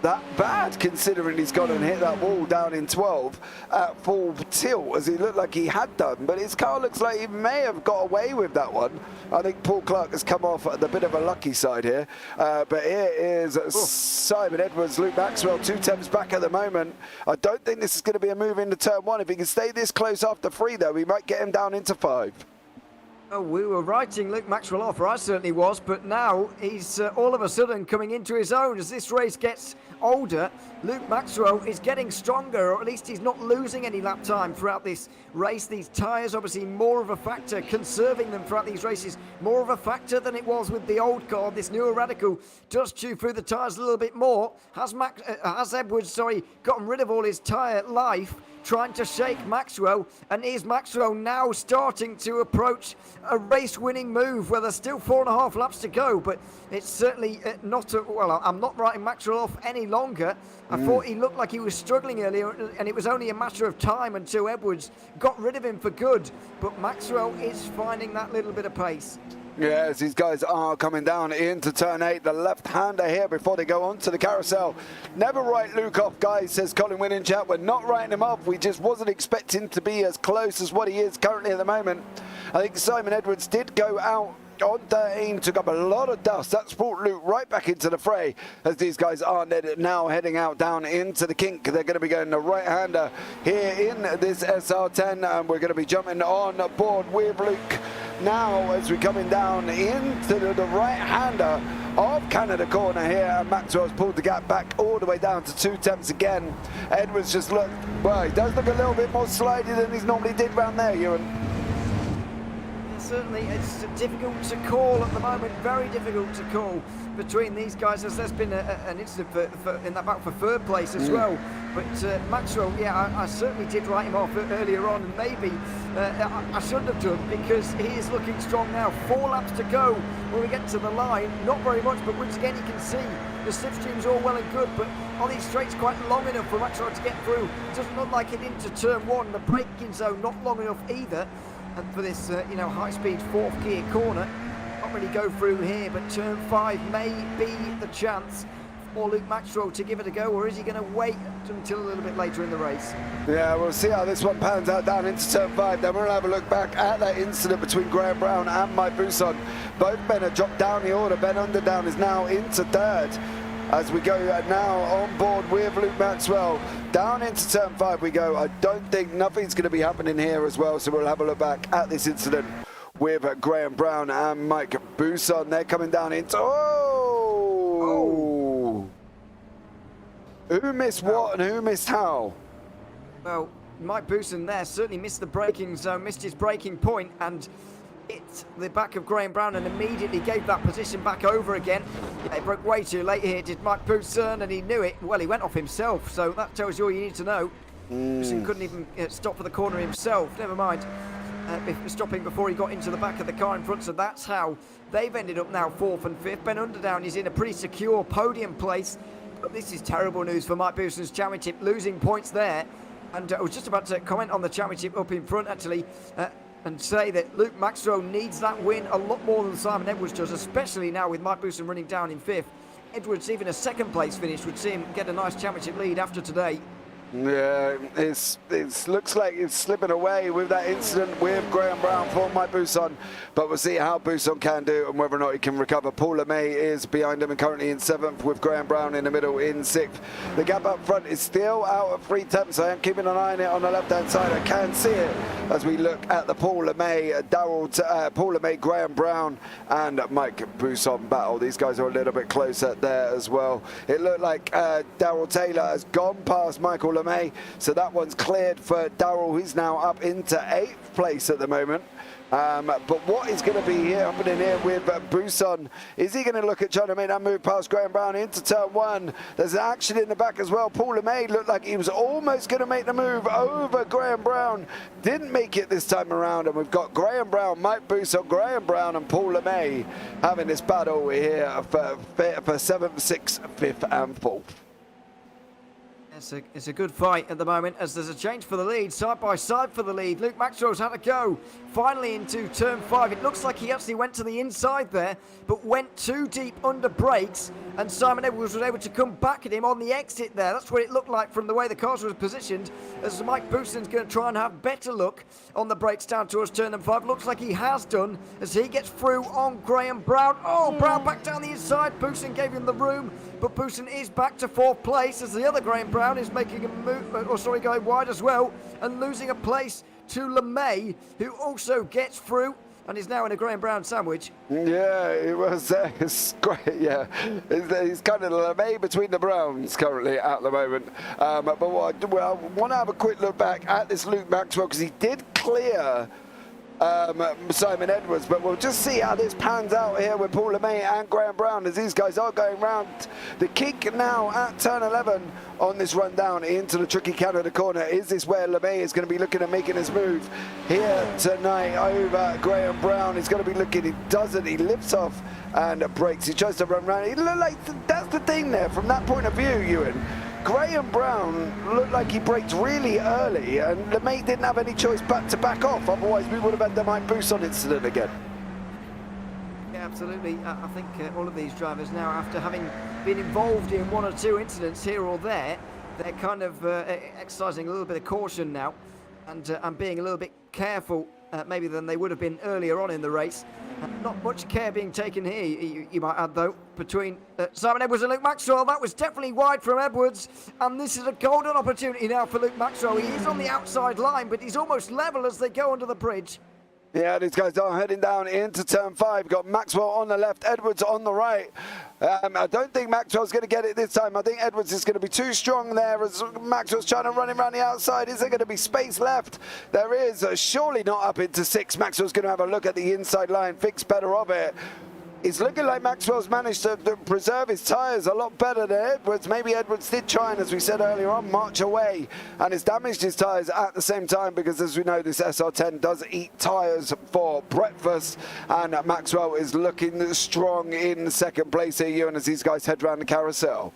that bad, considering he's gone and hit that wall down in 12 at full tilt, as he looked like he had done. But his car looks like he may have got away with that one. I think Paul Clark has come off at the bit of a lucky side here. But here is Simon Edwards, Luke Maxwell, 2 temps back at the moment. I don't think this is going to be a move into turn 1. If he can stay this close after 3, though, we might get him down into 5. Oh, we were writing Luke Maxwell off, or I certainly was, but now he's all of a sudden coming into his own as this race gets older. Luke Maxwell is getting stronger, or at least he's not losing any lap time throughout this race. These tyres obviously more of a factor, conserving them throughout these races, more of a factor than it was with the old car. This newer Radical does chew through the tyres a little bit more. Has Edwards gotten rid of all his tyre life, trying to shake Maxwell, and is Maxwell now starting to approach a race-winning move where there's still 4.5 laps to go, but it's certainly not well, I'm not writing Maxwell off any longer. I thought he looked like he was struggling earlier, and it was only a matter of time until Edwards got rid of him for good, but Maxwell is finding that little bit of pace. Yes, these guys are coming down into turn 8. The left-hander here before they go on to the carousel. Never write Luke off, guys, says Colin Wynn in chat. We're not writing him off. We just wasn't expecting to be as close as what he is currently at the moment. I think Simon Edwards did go out on 13, took up a lot of dust. That's brought Luke right back into the fray as these guys are now heading out down into the kink. They're going to be going the right-hander here in this SR10, and we're going to be jumping on board with Luke now as we're coming down into the right-hander of Canada corner here, and Maxwell's pulled the gap back all the way down to 2 temps again. Edwards just looked, well, he does look a little bit more slidey than he's normally did round there, Ewan. certainly it's difficult to call at the moment, very difficult to call between these guys, as there's been an incident in that battle for third place as well. But Maxwell, yeah, I certainly did write him off earlier on, and maybe I shouldn't have done, because he is looking strong now. 4 laps to go when we get to the line, not very much, but once again you can see the slipstream's all well and good, but on these straights quite long enough for Maxwell to get through. Doesn't look like it into turn 1, the braking zone not long enough either. And for this, high-speed 4th gear corner, not really go through here, but turn 5 may be the chance for Luke Maxwell to give it a go, or is he going to wait until a little bit later in the race? Yeah, we'll see how this one pans out down into turn 5. Then we'll have a look back at that incident between Graham Brown and Mike Buson. Both men have dropped down the order. Ben Underdown is now into 3rd. As we go now on board with Luke Maxwell. Down into turn 5 we go. I don't think nothing's going to be happening here as well, so we'll have a look back at this incident with Graham Brown and Mike Buson. They're coming down into... Oh! Who missed what and who missed how? Well, Mike Buson there certainly missed the braking zone, missed his braking point, and hit the back of Graham Brown and immediately gave that position back over again. Yeah, he broke way too late here, did Mike Buson, and he knew it. Well, he went off himself, so that tells you all you need to know. Buson couldn't even stop for the corner himself, never mind stopping before he got into the back of the car in front, so that's how they've ended up now 4th and 5th. Ben Underdown is in a pretty secure podium place, but this is terrible news for Mike Buson's championship, losing points there. And I was just about to comment on the championship up in front, actually, and say that Luke Maxwell needs that win a lot more than Simon Edwards does, especially now with Mike Buson running down in 5th. Edwards, even a 2nd place finish, would see him get a nice championship lead after today. Yeah, it looks like it's slipping away with that incident with Graham Brown for Mike Buson, but we'll see how Buson can do and whether or not he can recover. Paul LeMay is behind him and currently in 7th, with Graham Brown in the middle in 6th. The gap up front is still out of 3 tenths. I am keeping an eye on it on the left-hand side. I can see it as we look at the Paul LeMay, Graham Brown and Mike Buson battle. These guys are a little bit closer there as well. It looked like Darrell Taylor has gone past Michael LeMay, so that one's cleared for Darrell, who's now up into 8th place at the moment. But what is going to be happening here with Buson? Is he going to look at trying to make that move past Graham Brown into turn 1? There's action in the back as well. Paul LeMay looked like he was almost going to make the move over Graham Brown. Didn't make it this time around, and we've got Graham Brown, Mike Buson, Graham Brown and Paul LeMay having this battle here for 7th, 6th, 5th and 4th. It's a good fight at the moment, as there's a change for the lead, side by side for the lead. Luke Maxwell's had to go finally into turn 5. It looks like he actually went to the inside there, but went too deep under brakes, and Simon Edwards was able to come back at him on the exit there. That's what it looked like from the way the cars was positioned, as Mike Buson's going to try and have better luck on the brakes down towards turn 5. Looks like he has done, as he gets through on Graham Brown. Oh, Brown back down the inside. Buson gave him the room, but Buson is back to 4th place, as the other Graham Brown is making a move, going wide as well, and losing a place to LeMay, who also gets through and is now in a Graham Brown sandwich. Yeah, it was it's great. Yeah, he's kind of LeMay between the Browns currently at the moment. But I want to have a quick look back at this Luke Maxwell, because he did clear Simon Edwards, but we'll just see how this pans out here with Paul LeMay and Graham Brown, as these guys are going round the kink now at turn 11 on this run down into the tricky Canada corner. Is this where LeMay is going to be looking at making his move here tonight over Graham Brown? He's going to be looking, he doesn't, he lifts off and breaks. He tries to run round. He looked like, that's the thing there from that point of view, Ewan. Graham Brown looked like he braked really early, and LeMay didn't have any choice but to back off. Otherwise, we would have had the Mike Buson incident again. Yeah, absolutely. I think all of these drivers now, after having been involved in 1 or 2 incidents here or there, they're kind of exercising a little bit of caution now, and being a little bit careful maybe than they would have been earlier on in the race. Not much care being taken here, you might add, though, between Simon Edwards and Luke Maxwell. That was definitely wide from Edwards, and this is a golden opportunity now for Luke Maxwell. He is on the outside line, but he's almost level as they go under the bridge. Yeah, these guys are heading down into turn 5. Got Maxwell on the left, Edwards on the right. I don't think Maxwell's going to get it this time. I think Edwards is going to be too strong there as Maxwell's trying to run him around the outside. Is there going to be space left? There is. Surely not up into 6. Maxwell's going to have a look at the inside line, thinks better of it. It's looking like Maxwell's managed to preserve his tyres a lot better than Edwards. Maybe Edwards did try and, as we said earlier on, march away and has damaged his tyres at the same time because, as we know, this SR10 does eat tyres for breakfast. And Maxwell is looking strong in second place here, Ewan, as these guys head around the carousel.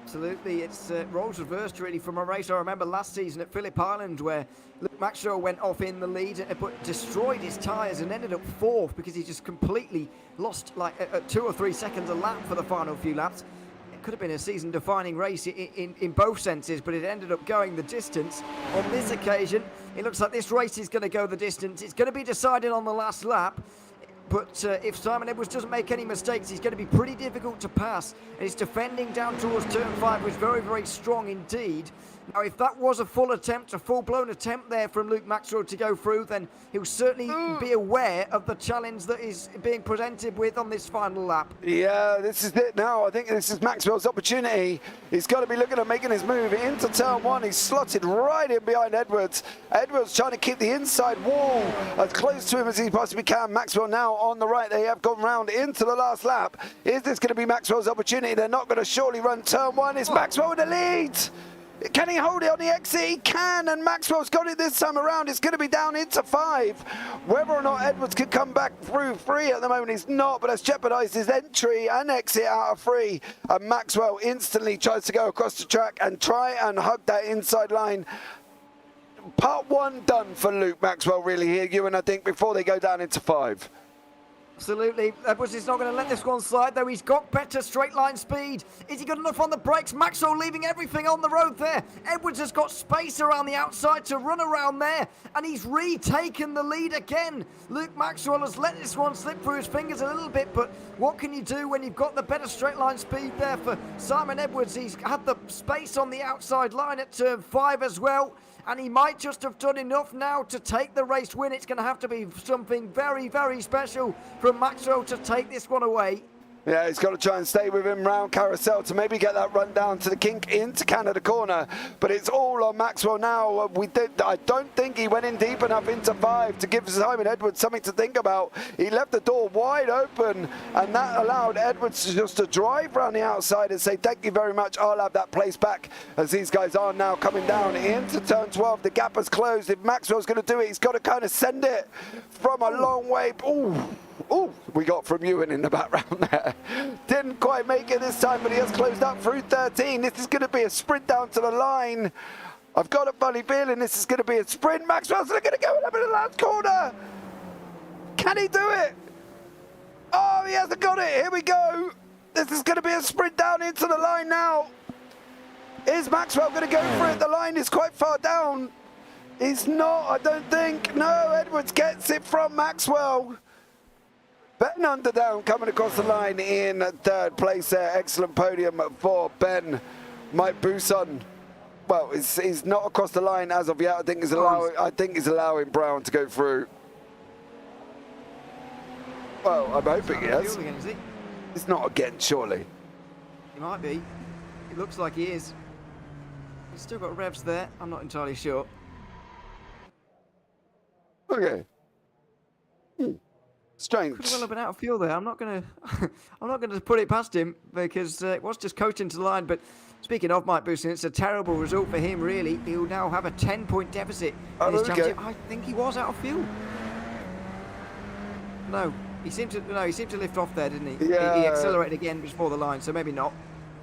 Absolutely, it's roles reversed really from a race I remember last season at Phillip Island where Luke Maxwell went off in the lead but destroyed his tyres and ended up 4th because he just completely lost like 2 or 3 seconds a lap for the final few laps. It could have been a season-defining race in both senses, but it ended up going the distance. On this occasion, it looks like this race is going to go the distance. It's going to be decided on the last lap. But if Simon Edwards doesn't make any mistakes, he's going to be pretty difficult to pass. And his defending down towards turn 5 was very, very strong indeed. Now, if that was a full attempt, a full-blown attempt there from Luke Maxwell to go through, then he'll certainly be aware of the challenge that is being presented with on this final lap. Yeah, this is it now. I think this is Maxwell's opportunity. He's got to be looking at making his move into turn 1. He's slotted right in behind Edwards. Edwards trying to keep the inside wall as close to him as he possibly can. Maxwell now on the right. They have gone round into the last lap. Is this going to be Maxwell's opportunity? They're not going to surely run turn 1. It's Maxwell in the lead. Can he hold it on the exit? He can, and Maxwell's got it this time around. It's going to be down into 5. Whether or not Edwards can come back through 3 at the moment, he's not, but has jeopardised his entry and exit out of 3. And Maxwell instantly tries to go across the track and try and hug that inside line. Part 1 done for Luke Maxwell really here, Ewan, I think, before they go down into 5. Absolutely. Edwards is not going to let this one slide, though. He's got better straight line speed. Is he good enough on the brakes? Maxwell leaving everything on the road there. Edwards has got space around the outside to run around there, and he's retaken the lead again. Luke Maxwell has let this one slip through his fingers a little bit, but what can you do when you've got the better straight line speed there for Simon Edwards? He's had the space on the outside line at turn 5 as well. And he might just have done enough now to take the race win. It's going to have to be something very, very special from Maxwell to take this one away. Yeah, he's got to try and stay with him round carousel to maybe get that run down to the kink into Canada corner. But it's all on Maxwell now. I don't think he went in deep enough into 5 to give Simon Edwards something to think about. He left the door wide open, and that allowed Edwards just to drive round the outside and say, thank you very much, I'll have that place back. As these guys are now coming down into turn 12, the gap has closed. If Maxwell's going to do it, he's got to kind of send it from a long way. Ooh, we got from Ewan in the background there. Didn't quite make it this time, but he has closed up through 13. This is going to be a sprint down to the line. I've got a funny feeling this is going to be a sprint. Maxwell's going to go up in the last corner. Can he do it? Oh, he hasn't got it. Here we go. This is going to be a sprint down into the line now. Is Maxwell going to go for it? The line is quite far down. He's not, I don't think. No, Edwards gets it from Maxwell. Ben Underdown coming across the line in 3rd place there. Excellent podium for Ben. Mike Buson, well, he's not across the line as of yet. I think he's allowing Brown to go through. Well, I'm hoping he is. Again, is he? It's not again, surely. He might be. It looks like he is. He's still got revs there. I'm not entirely sure. Okay. Strange. Could well have been out of fuel there. I'm not going to put it past him because it was just coasting to the line. But speaking of Mike Booston, it's a terrible result for him. Really, he'll now have a 10-point deficit in his championship. I think he was out of fuel. No, he seemed to lift off there, didn't he? Yeah. He accelerated again before the line, so maybe not.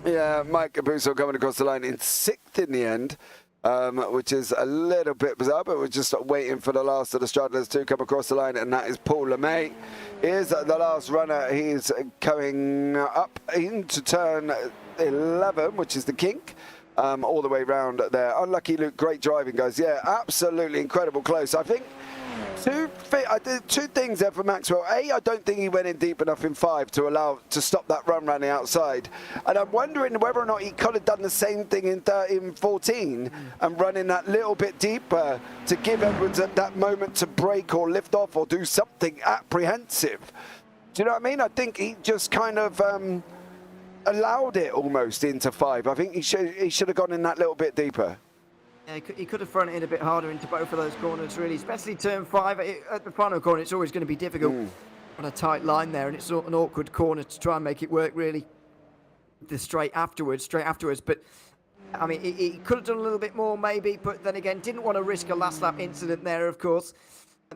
Yeah, Mike Buso coming across the line in 6th in the end. Which is a little bit bizarre, but we're just waiting for the last of the stragglers to come across the line, and that is Paul LeMay. Is the last runner. He's coming up into turn 11, which is the kink, all the way round there. Unlucky Luke, great driving, guys. Yeah, absolutely incredible close. I think I did two things there for Maxwell. A, I don't think he went in deep enough in 5 to stop that run around the outside. And I'm wondering whether or not he could have done the same thing in 14 and running that little bit deeper to give Edwards that moment to break or lift off or do something apprehensive. Do you know what I mean? I think he just kind of allowed it almost into 5. I think he should have gone in that little bit deeper. Yeah, he could have thrown it in a bit harder into both of those corners, really, especially turn 5. At the final corner, it's always going to be difficult on a tight line there, and it's an awkward corner to try and make it work, really, straight afterwards. But, I mean, he could have done a little bit more, maybe, but then again, didn't want to risk a last lap incident there, of course.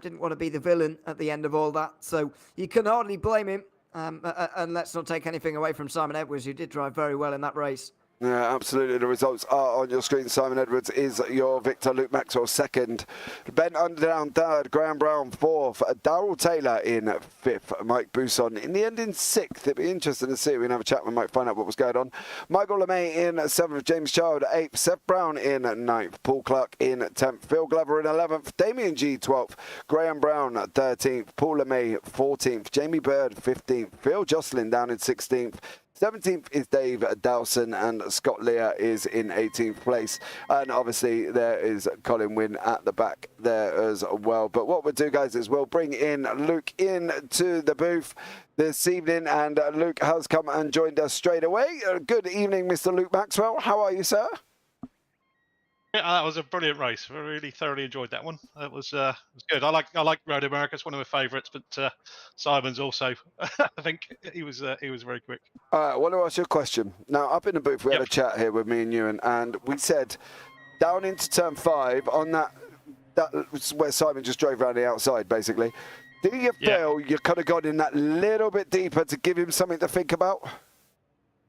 Didn't want to be the villain at the end of all that, so you can hardly blame him. And let's not take anything away from Simon Edwards, who did drive very well in that race. Yeah, absolutely. The results are on your screen. Simon Edwards is your victor. Luke Maxwell second. Ben Underdown third. Graham Brown fourth. Darrell Taylor in fifth. Mike Bousson in the end in sixth. It'd be interesting to see. We can have a chat with Mike, find out what was going on. Michael LeMay in seventh. James Child eighth. Seth Brown in ninth. Paul Clark in 10th. Phil Glover in 11th. Damien G 12th. Graham Brown 13th. Paul LeMay 14th. Jamie Bird 15th. Phil Jocelyn down in 16th. 17th is Dave Dowson, and Scott Lear is in 18th place. And obviously there is Colin Wynn at the back there as well. But what we'll do, guys, is we'll bring in Luke into the booth this evening. And Luke has come and joined us straight away. Good evening, Mr. Luke Maxwell. How are you, sir? Yeah, that was a brilliant race. I really thoroughly enjoyed that one. It was good. I like Road America. It's one of my favourites, but Simon's also. I think he was very quick. All right, I want to ask you a question. Now, up in the booth, we had a chat here with me and Ewan, and we said down into turn 5 on that was where Simon just drove around the outside, basically. Do you feel you could have gone in that little bit deeper to give him something to think about?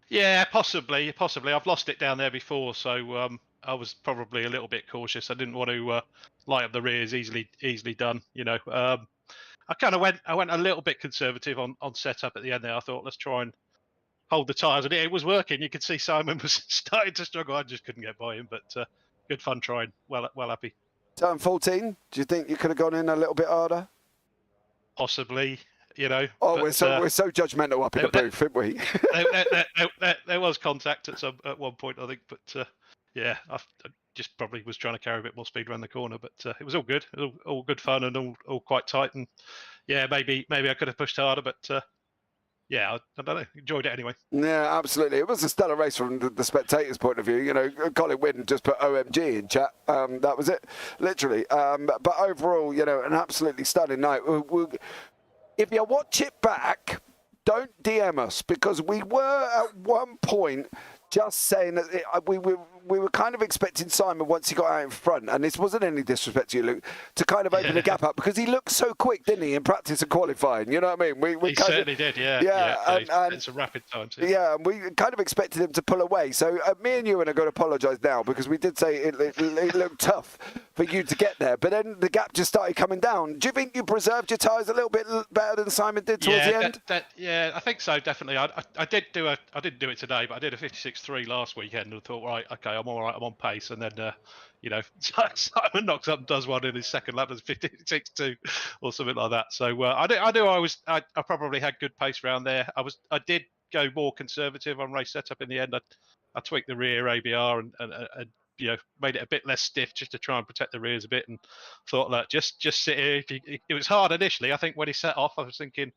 Yeah, possibly. I've lost it down there before, so I was probably a little bit cautious. I didn't want to light up the rears easily done. You know, I went a little bit conservative on setup at the end there. I thought, let's try and hold the tyres, and it was working. You could see Simon was starting to struggle. I just couldn't get by him, but good fun trying. Well happy. Turn 14, do you think you could have gone in a little bit harder? Possibly, you know. Oh, but, we're so judgmental up in the booth, aren't we? there was contact at one point, I think, but yeah, I just probably was trying to carry a bit more speed around the corner, but it was all good. It was all good fun and all quite tight. And yeah, maybe I could have pushed harder, but yeah, I don't know. Enjoyed it anyway. Yeah, absolutely. It was a stellar race from the spectators' point of view. You know, Colin Wynn just put OMG in chat. That was it, literally. But overall, you know, an absolutely stunning night. If you watch it back, don't DM us, because we were at one point just saying that we were kind of expecting Simon, once he got out in front, and this wasn't any disrespect to you, Luke, to kind of open the gap up, because he looked so quick, didn't he, in practice and qualifying? You know what I mean? He certainly did, yeah. And it's a rapid time too. Yeah, and we kind of expected him to pull away. So me and Ewan are going to apologise now, because we did say it looked tough for you to get there, but then the gap just started coming down. Do you think you preserved your tyres a little bit better than Simon did towards the end? Yeah, I think so, definitely. I didn't do it today, but I did a 56.3 last weekend and thought, right, okay, I'm all right, I'm on pace. And then, you know, Simon knocks up and does one in his second lap, as 56.2 or something like that. So I probably had good pace around there. I did go more conservative on race setup in the end. I tweaked the rear ABR and you know, made it a bit less stiff just to try and protect the rears a bit, and thought that just sit here. It was hard initially. I think when he set off, I was thinking,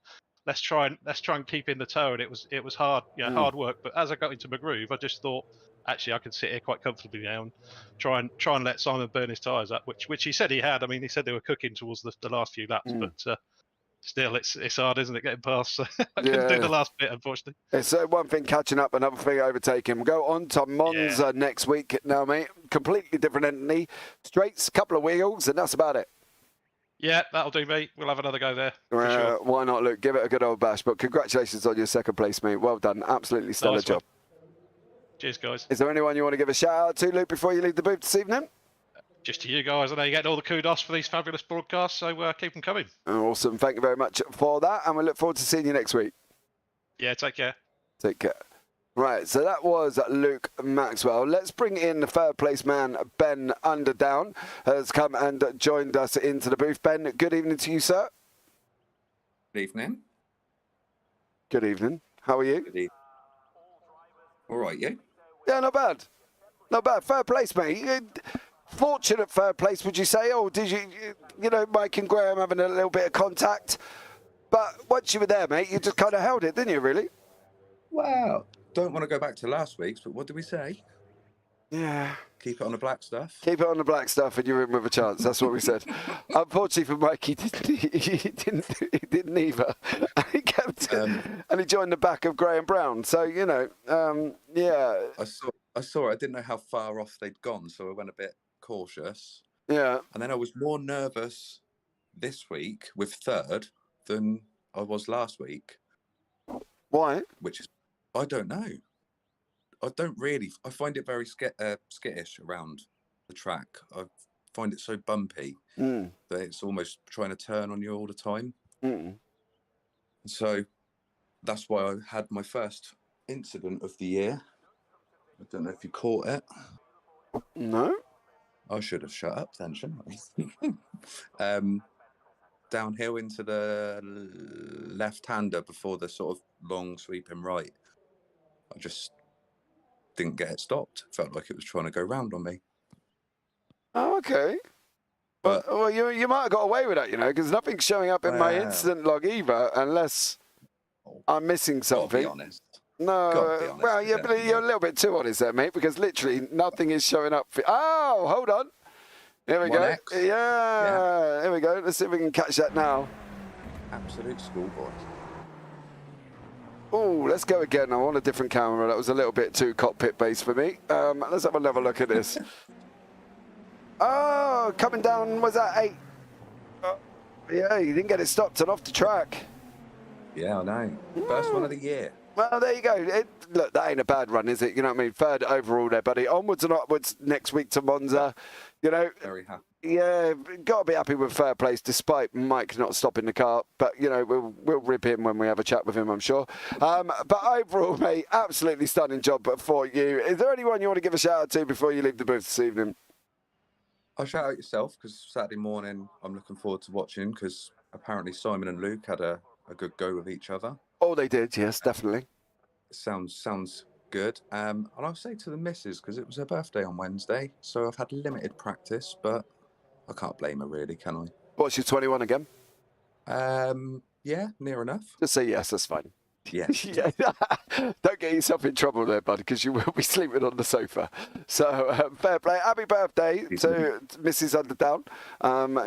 let's try and keep in the toe, and it was hard, hard work. But as I got into my groove, I just thought, actually, I can sit here quite comfortably now and try and let Simon burn his tyres up, which he said he had. I mean, he said they were cooking towards the last few laps, but still, it's hard, isn't it, getting past? So I couldn't do the last bit, unfortunately. It's one thing catching up, another thing overtaking. We'll go on to Monza next week now, mate. Completely different entity. Straights, couple of wheels, and that's about it. Yeah, that'll do, mate. We'll have another go there. For sure. Why not, Luke? Give it a good old bash. But congratulations on your second place, mate. Well done. Absolutely stellar job. Cheers, guys. Is there anyone you want to give a shout out to, Luke, before you leave the booth this evening? Just to you guys. I know you're getting all the kudos for these fabulous broadcasts, so keep them coming. Awesome. Thank you very much for that, and we look forward to seeing you next week. Yeah, take care. Take care. Right, so that was Luke Maxwell. Let's bring in the third place man, Ben Underdown, has come and joined us into the booth. Ben, good evening to you, sir. Good evening. Good evening. How are you? Good evening. All right, you? Yeah, not bad. Not bad. Third place, mate. Fortunate third place, would you say? Or did you know, Mike and Graham having a little bit of contact? But once you were there, mate, you just kind of held it, didn't you, really? Well, don't want to go back to last week's, but what did we say? Yeah. Keep it on the black stuff. Keep it on the black stuff and you're in with a chance. That's what we said. Unfortunately for Mike, he didn't either. And he joined the back of Graham Brown. So, you know, yeah. I saw it. I didn't know how far off they'd gone, so I went a bit cautious. Yeah. And then I was more nervous this week with third than I was last week. Why? Which is, I don't know. I find it very skittish around the track. I find it so bumpy that it's almost trying to turn on you all the time. So that's why I had my first incident of the year. I don't know if you caught it. No. I should have shut up then, shouldn't I? Downhill into the left-hander before the sort of long sweeping right. I just didn't get it stopped. Felt like it was trying to go round on me. Oh, okay. But well, you might have got away with that, you know, because nothing's showing up in my incident log either, unless I'm missing something. Gotta be honest. No, Gotta be honest, well, yeah, but you're a little bit too honest there, mate, because literally nothing is showing up. Oh, hold on. Here we go. 1X. Yeah, here we go. Let's see if we can catch that now. Absolute schoolboy. Oh, let's go again. I want a different camera. That was a little bit too cockpit-based for me. Let's have another look at this. Oh, coming down, was that 8? Yeah, you didn't get it stopped and off the track. Yeah, I know. First one of the year. Well, there you go. Look, that ain't a bad run, is it? You know what I mean? Third overall there, buddy. Onwards and upwards next week to Monza. You know, Very happy. Yeah, got to be happy with third place, despite Mike not stopping the car. But, you know, we'll rip him when we have a chat with him, I'm sure. But overall, mate, absolutely stunning job for you. Is there anyone you want to give a shout out to before you leave the booth this evening? I'll shout out yourself, because Saturday morning I'm looking forward to watching, because apparently Simon and Luke had a good go with each other. Oh, they did, yes, definitely. Sounds good. And I'll say to the missus, because it was her birthday on Wednesday, so I've had limited practice, but I can't blame her really, can I? What's your 21 again? Yeah, near enough. Just say yes, that's fine. Yes. Yeah. Don't get yourself in trouble there, bud, because you will be sleeping on the sofa. So, fair play. Happy birthday to Mrs. Underdown.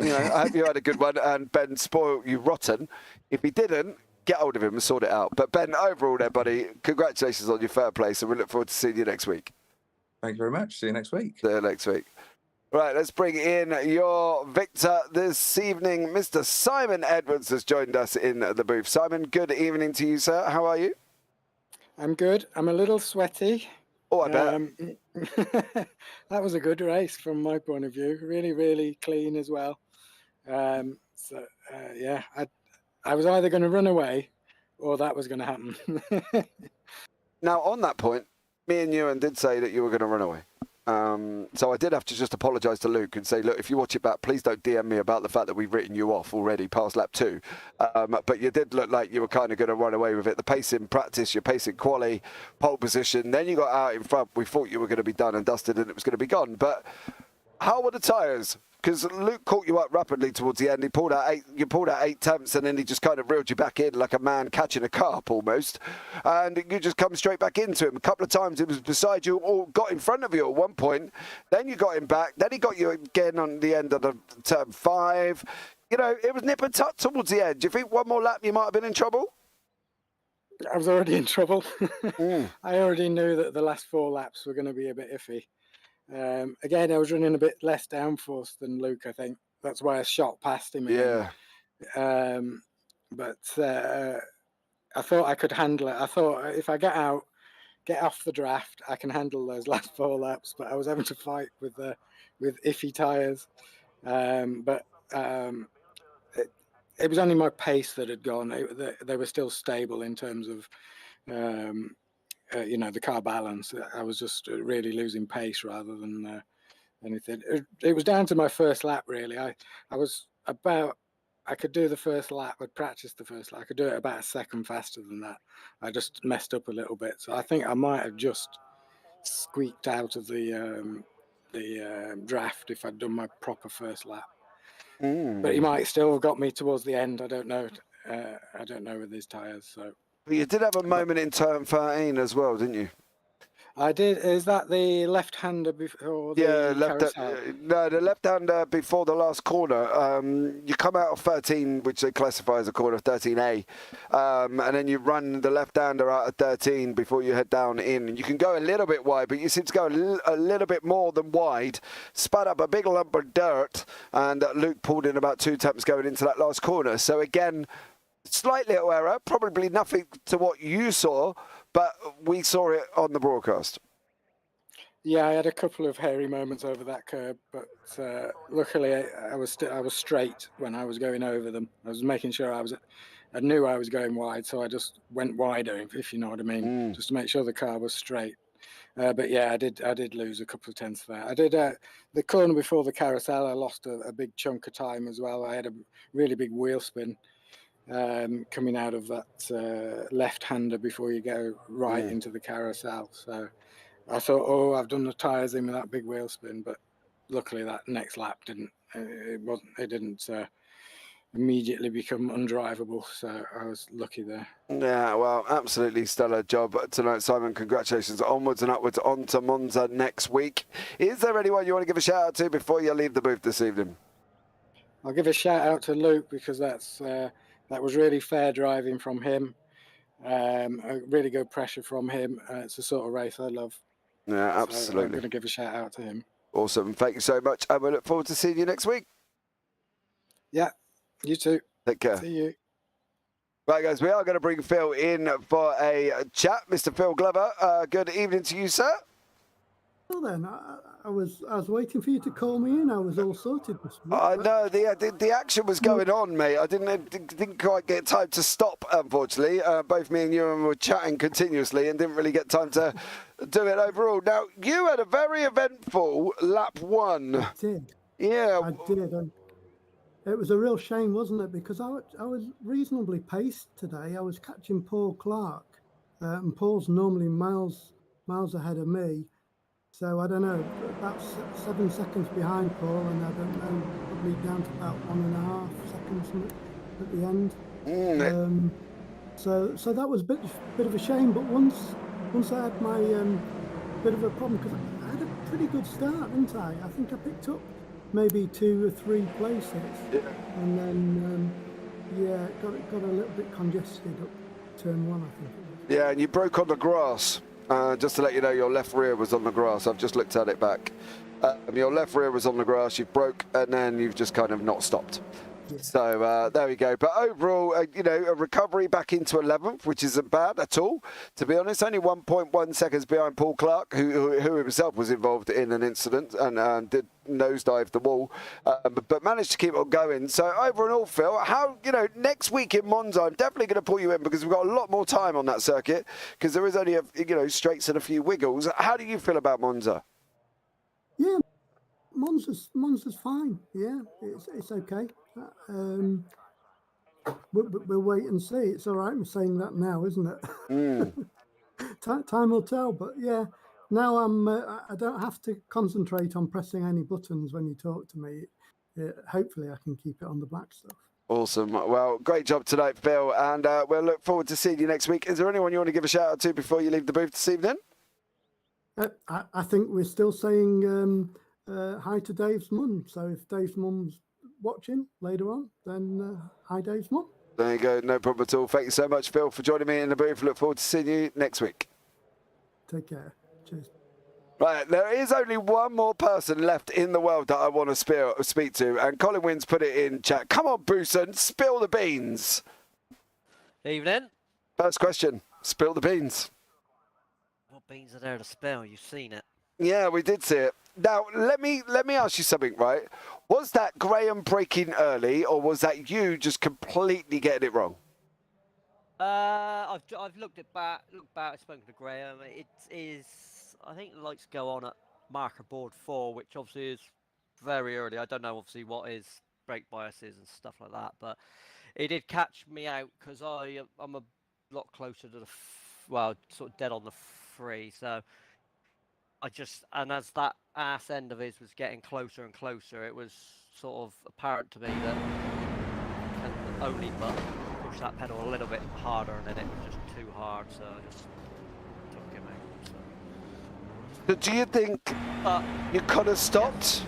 You know, I hope you had a good one, and Ben spoiled you rotten. If he didn't, get hold of him and sort it out. But Ben, overall there, buddy, congratulations on your third place, and we look forward to seeing you next week. Thank you very much. See you next week. See you next week. Right, let's bring in your victor this evening. Mr. Simon Edwards has joined us in the booth. Simon, good evening to you, sir. How are you? I'm good. I'm a little sweaty. Oh, I bet. That was a good race from my point of view. Really, really clean as well. Yeah, I was either going to run away or that was going to happen. Now, on that point, me and Ewan did say that you were going to run away. So I did have to just apologise to Luke and say, look, if you watch it back, please don't DM me about the fact that we've written you off already past lap 2. But you did look like you were kind of going to run away with it. The pace in practice, your pace in quali, pole position, then you got out in front. We thought you were going to be done and dusted and it was going to be gone. But how were the tyres? Because Luke caught you up rapidly towards the end. He pulled out 8 tenths, and then he just kind of reeled you back in like a man catching a carp almost. And you just come straight back into him. A couple of times he was beside you or got in front of you at one point. Then you got him back. Then he got you again on the end of the turn 5. You know, it was nip and tuck towards the end. Do you think one more lap you might have been in trouble? I was already in trouble. I already knew that the last 4 laps were going to be a bit iffy. Again, I was running a bit less downforce than Luke, I think. That's why I shot past him again. Yeah. But I thought I could handle it. I thought if I get off the draft, I can handle those last 4 laps. But I was having to fight with iffy tyres. But it was only my pace that had gone. They were still stable in terms of the car balance. I was just really losing pace rather than anything. It was down to my first lap, really. I could do the first lap. I'd practiced the first lap. I could do it about a second faster than that. I just messed up a little bit. So I think I might have just squeaked out of the draft if I'd done my proper first lap. But he might still have got me towards the end. I don't know. I don't know with his tyres. So. But you did have a moment in turn 13 as well, didn't you? I did. Is that the left-hander before the carousel? No, the left-hander before the last corner. You come out of 13, which they classify as a corner, 13A, and then you run the left-hander out of 13 before you head down in. And you can go a little bit wide, but you seem to go a little bit more than wide. Spun up a big lump of dirt, and Luke pulled in about 2 attempts going into that last corner. So again, slight little error, probably nothing to what you saw, but we saw it on the broadcast. Yeah, I had a couple of hairy moments over that curb, but luckily I was straight when I was going over them. I was making sure I knew I was going wide, so I just went wider, if you know what I mean, just to make sure the car was straight. But yeah, I did lose a couple of tenths there. I did the corner before the carousel. I lost a big chunk of time as well. I had a really big wheel spin. Coming out of that left-hander before you go right into the carousel. So I thought, I've done the tyres in with that big wheel spin, but luckily that next lap didn't immediately become undrivable. So I was lucky there. Yeah, well, absolutely stellar job tonight, Simon. Congratulations. Onwards and upwards on to Monza next week. Is there anyone you want to give a shout out to before you leave the booth this evening? I'll give a shout out to Luke because that was really fair driving from him. A really good pressure from him. It's the sort of race I love. Yeah, absolutely. So I'm going to give a shout out to him. Awesome. Thank you so much. And we look forward to seeing you next week. Yeah, you too. Take care. See you. Right, guys, we are going to bring Phil in for a chat. Mr. Phil Glover, good evening to you, sir. Well then, I was waiting for you to call me in. I was all sorted this week. I know the action was going on, mate. I didn't quite get time to stop, unfortunately. Both me and Ewan were chatting continuously and didn't really get time to do it overall. Now, you had a very eventful lap 1. I did. Yeah. I did. And it was a real shame, wasn't it? Because I was reasonably paced today. I was catching Paul Clark, and Paul's normally miles ahead of me. So I don't know, about 7 seconds behind Paul, and I don't know, probably down to about 1.5 seconds at the end. So that was a bit of a shame. But once I had my bit of a problem, because I had a pretty good start, didn't I? I think I picked up maybe 2 or 3 places, and then got a little bit congested up turn 1, I think it was. Yeah, and you broke on the grass. Just to let you know, your left rear was on the grass. I've just looked at it back. Your left rear was on the grass, you broke, and then you've just kind of not stopped. Yeah. So there we go. But overall, a recovery back into 11th, which isn't bad at all. To be honest, only 1.1 seconds behind Paul Clark, who himself was involved in an incident and did nosedive the wall, but managed to keep on going. So overall, Phil, how, next week in Monza, I'm definitely going to pull you in because we've got a lot more time on that circuit because there is only straights and a few wiggles. How do you feel about Monza? Yeah, Monza's fine. Yeah, it's okay. We'll wait and see. It's all right. I'm saying that now, isn't it? Time will tell. But yeah, now I don't have to concentrate on pressing any buttons when you talk to me. Hopefully, I can keep it on the black stuff. Awesome. Well, great job tonight, Phil, and we'll look forward to seeing you next week. Is there anyone you want to give a shout out to before you leave the booth this evening? I think we're still saying hi to Dave's mum. So if Dave's mum's watching later on, then hi, Dave's mum. There you go. No problem at all. Thank you so much, Phil, for joining me in the booth. Look forward to seeing you next week. Take care. Cheers. Right, there is only one more person left in the world that I want to speak to, and Colin Wynns put it in chat. Come on, Booson, spill the beans. Evening. First question, spill the beans. What beans are there to spill? You've seen it. Yeah, we did see it. Now, let me ask you something, right? Was that Graham breaking early, or was that you just completely getting it wrong? I've looked back, I've spoken to Graham. It is, I think the lights go on at marker board 4, which obviously is very early. I don't know obviously what his brake bias is and stuff like that, but it did catch me out because I'm a lot closer to the well, sort of dead on the free. So and as that ass end of his was getting closer and closer, it was sort of apparent to me that you can only but push that pedal a little bit harder, and then it was just too hard, so I just took him out. So. But do you think you could have stopped?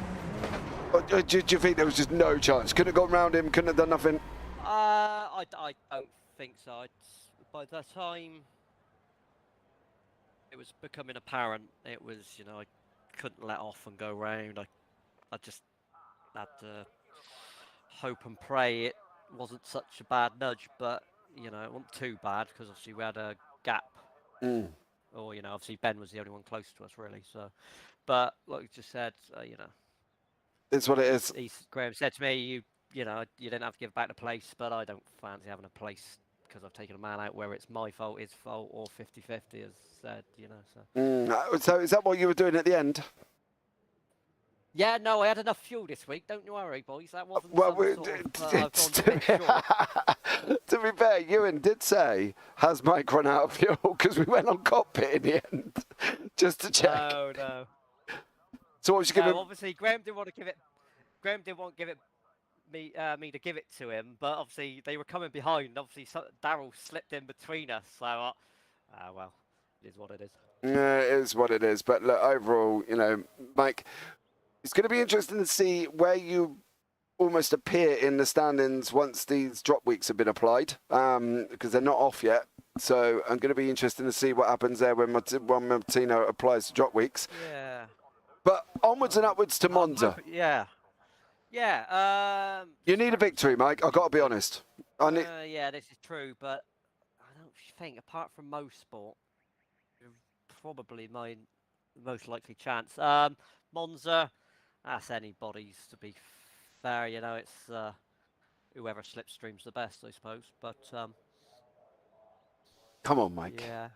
Or do you think there was just no chance? Couldn't have gone round him, couldn't have done nothing? I don't think so. By the time it was becoming apparent, it was, I couldn't let off and go round. I just had to hope and pray it wasn't such a bad nudge, but it wasn't too bad because obviously we had a gap. Or obviously Ben was the only one close to us really. So, but like you just said, it's what it is. Graham said to me, you didn't have to give back the place, but I don't fancy having a place because I've taken a man out where it's my fault, his fault, or 50-50 as said. So. So is that what you were doing at the end? Yeah, no, I had enough fuel this week. Don't you worry, boys. That wasn't to be fair, Ewan did say, has Mike run out of fuel? Because we went on cockpit in the end, just to check. No. So what was you going to... Obviously, Graham didn't want to give it... Graham didn't want to give it me to give it to him, but obviously they were coming behind. Obviously, Daryl slipped in between us, so... well, it is what it is. Yeah, it is what it is. But look, overall, Mike... It's going to be interesting to see where you almost appear in the standings once these drop weeks have been applied, because they're not off yet. So I'm going to be interested to see what happens there when Martino applies the drop weeks. Yeah. But onwards and upwards to Monza. Yeah. You need a victory, Mike. I've got to be honest. Yeah, this is true, but I don't think, apart from Mosport, probably my most likely chance. Monza. That's anybody's, to be fair. It's whoever slipstreams the best, I suppose. But come on, Mike. Yeah.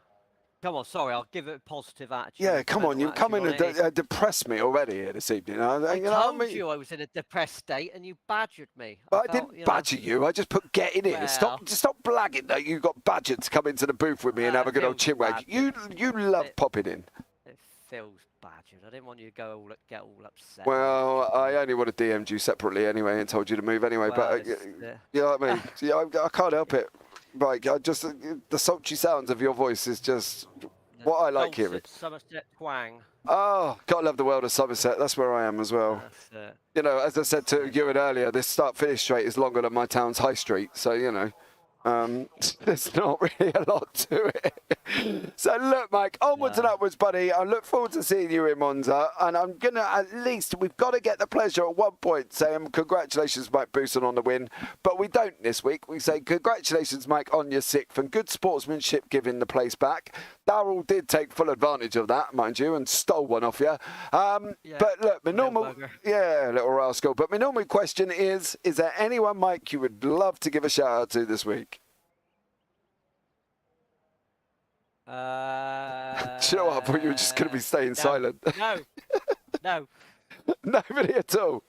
Come on, sorry, I'll give it a positive attitude. Yeah, come on, you come in and depress me already here this evening. I told you I was in a depressed state, and you badgered me. But I didn't badger you. I just put get in it. Stop blagging that you got badgered to come into the booth with me and have a good old chin wag. You love popping in. It feels badgered. I didn't want you to get all upset. Well, I only would have DM'd you separately anyway and told you to move anyway. But you know what I mean? See, I can't help it. Like, the sultry sounds of your voice is just what I like hearing. Somerset twang. Oh, gotta love the world of Somerset. That's where I am as well. As I said to Ewan earlier, this start-finish straight is longer than my town's high street. So, there's not really a lot to it. So look, Mike, onwards and upwards, buddy. I look forward to seeing you in Monza, and I'm gonna we've got to get the pleasure at one point saying congratulations, Mike Bousson, on the win, but we don't this week. We say congratulations, Mike, on your 6th, and good sportsmanship giving the place back. Daryl did take full advantage of that, mind you, and stole one off you. But look, my normal, little rascal. But my normal question is there anyone, Mike, you would love to give a shout out to this week? Do you know what? I thought you were just going to be staying silent. No. Nobody at all.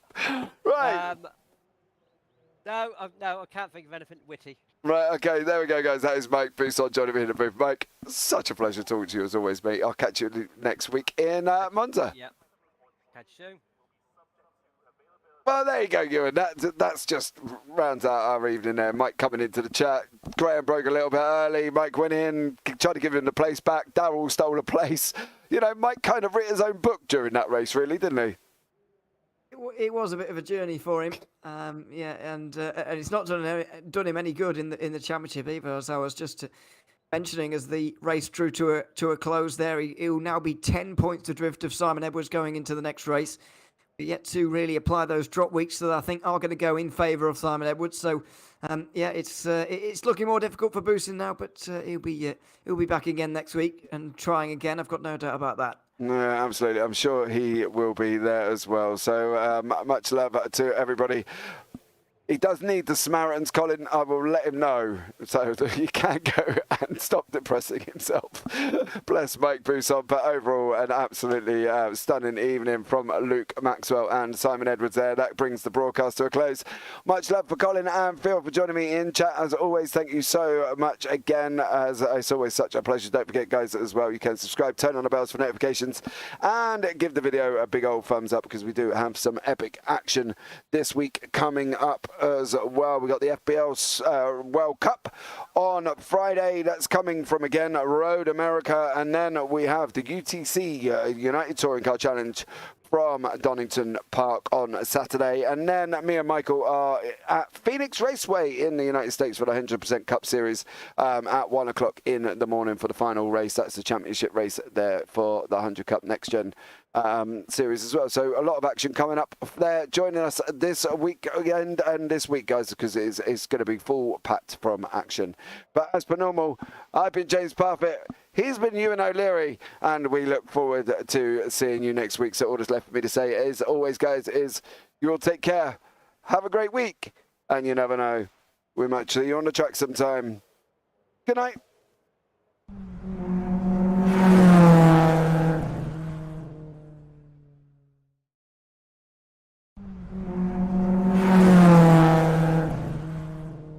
Right. No, I can't think of anything witty. Right, okay, there we go, guys. That is Mike Bousson joining me in the booth. Mike, such a pleasure talking to you as always, mate. I'll catch you next week in Monza. Yep. Catch you soon. Well, there you go, Ewan. That's just rounds out our evening there. Mike coming into the chat. Graham broke a little bit early. Mike went in, tried to give him the place back. Daryl stole a place. Mike kind of wrote his own book during that race, really, didn't he? It was a bit of a journey for him. And it's not done him any good in the championship either, as I was just mentioning as the race drew to a close there. He'll now be 10 points adrift of Simon Edwards going into the next race. Yet to really apply those drop weeks that I think are going to go in favour of Simon Edwards. So, it's looking more difficult for Bousson now, but he'll be back again next week and trying again. I've got no doubt about that. Yeah, absolutely. I'm sure he will be there as well. So much love to everybody he does need the Samaritans, Colin. I will let him know so that he can go and stop depressing himself. Bless Mike Bousson, but overall an absolutely stunning evening from Luke Maxwell and Simon Edwards there. That brings the broadcast to a close. Much love for Colin and Phil for joining me in chat. As always, thank you so much again. As it's always such a pleasure. Don't forget, guys, as well, you can subscribe, turn on the bells for notifications, and give the video a big old thumbs up because we do have some epic action this week coming up as well. We got the FBL World Cup on Friday. That's coming from, again, Road America. And then we have the UTC United Touring Car Challenge from Donington Park on Saturday. And then me and Michael are at Phoenix Raceway in the United States for the 100% Cup Series at 1 o'clock in the morning for the final race. That's the championship race there for the 100 Cup Next Gen series as well. So a lot of action coming up there. Joining us this weekend and this week, guys, because it's going to be full packed from action. But as per normal, I've been James Parfitt. He's been Ewan O'Leary, and we look forward to seeing you next week. So all that's left for me to say, as always, guys, is you all take care. Have a great week, and you never know, we might see you on the track sometime. Good night.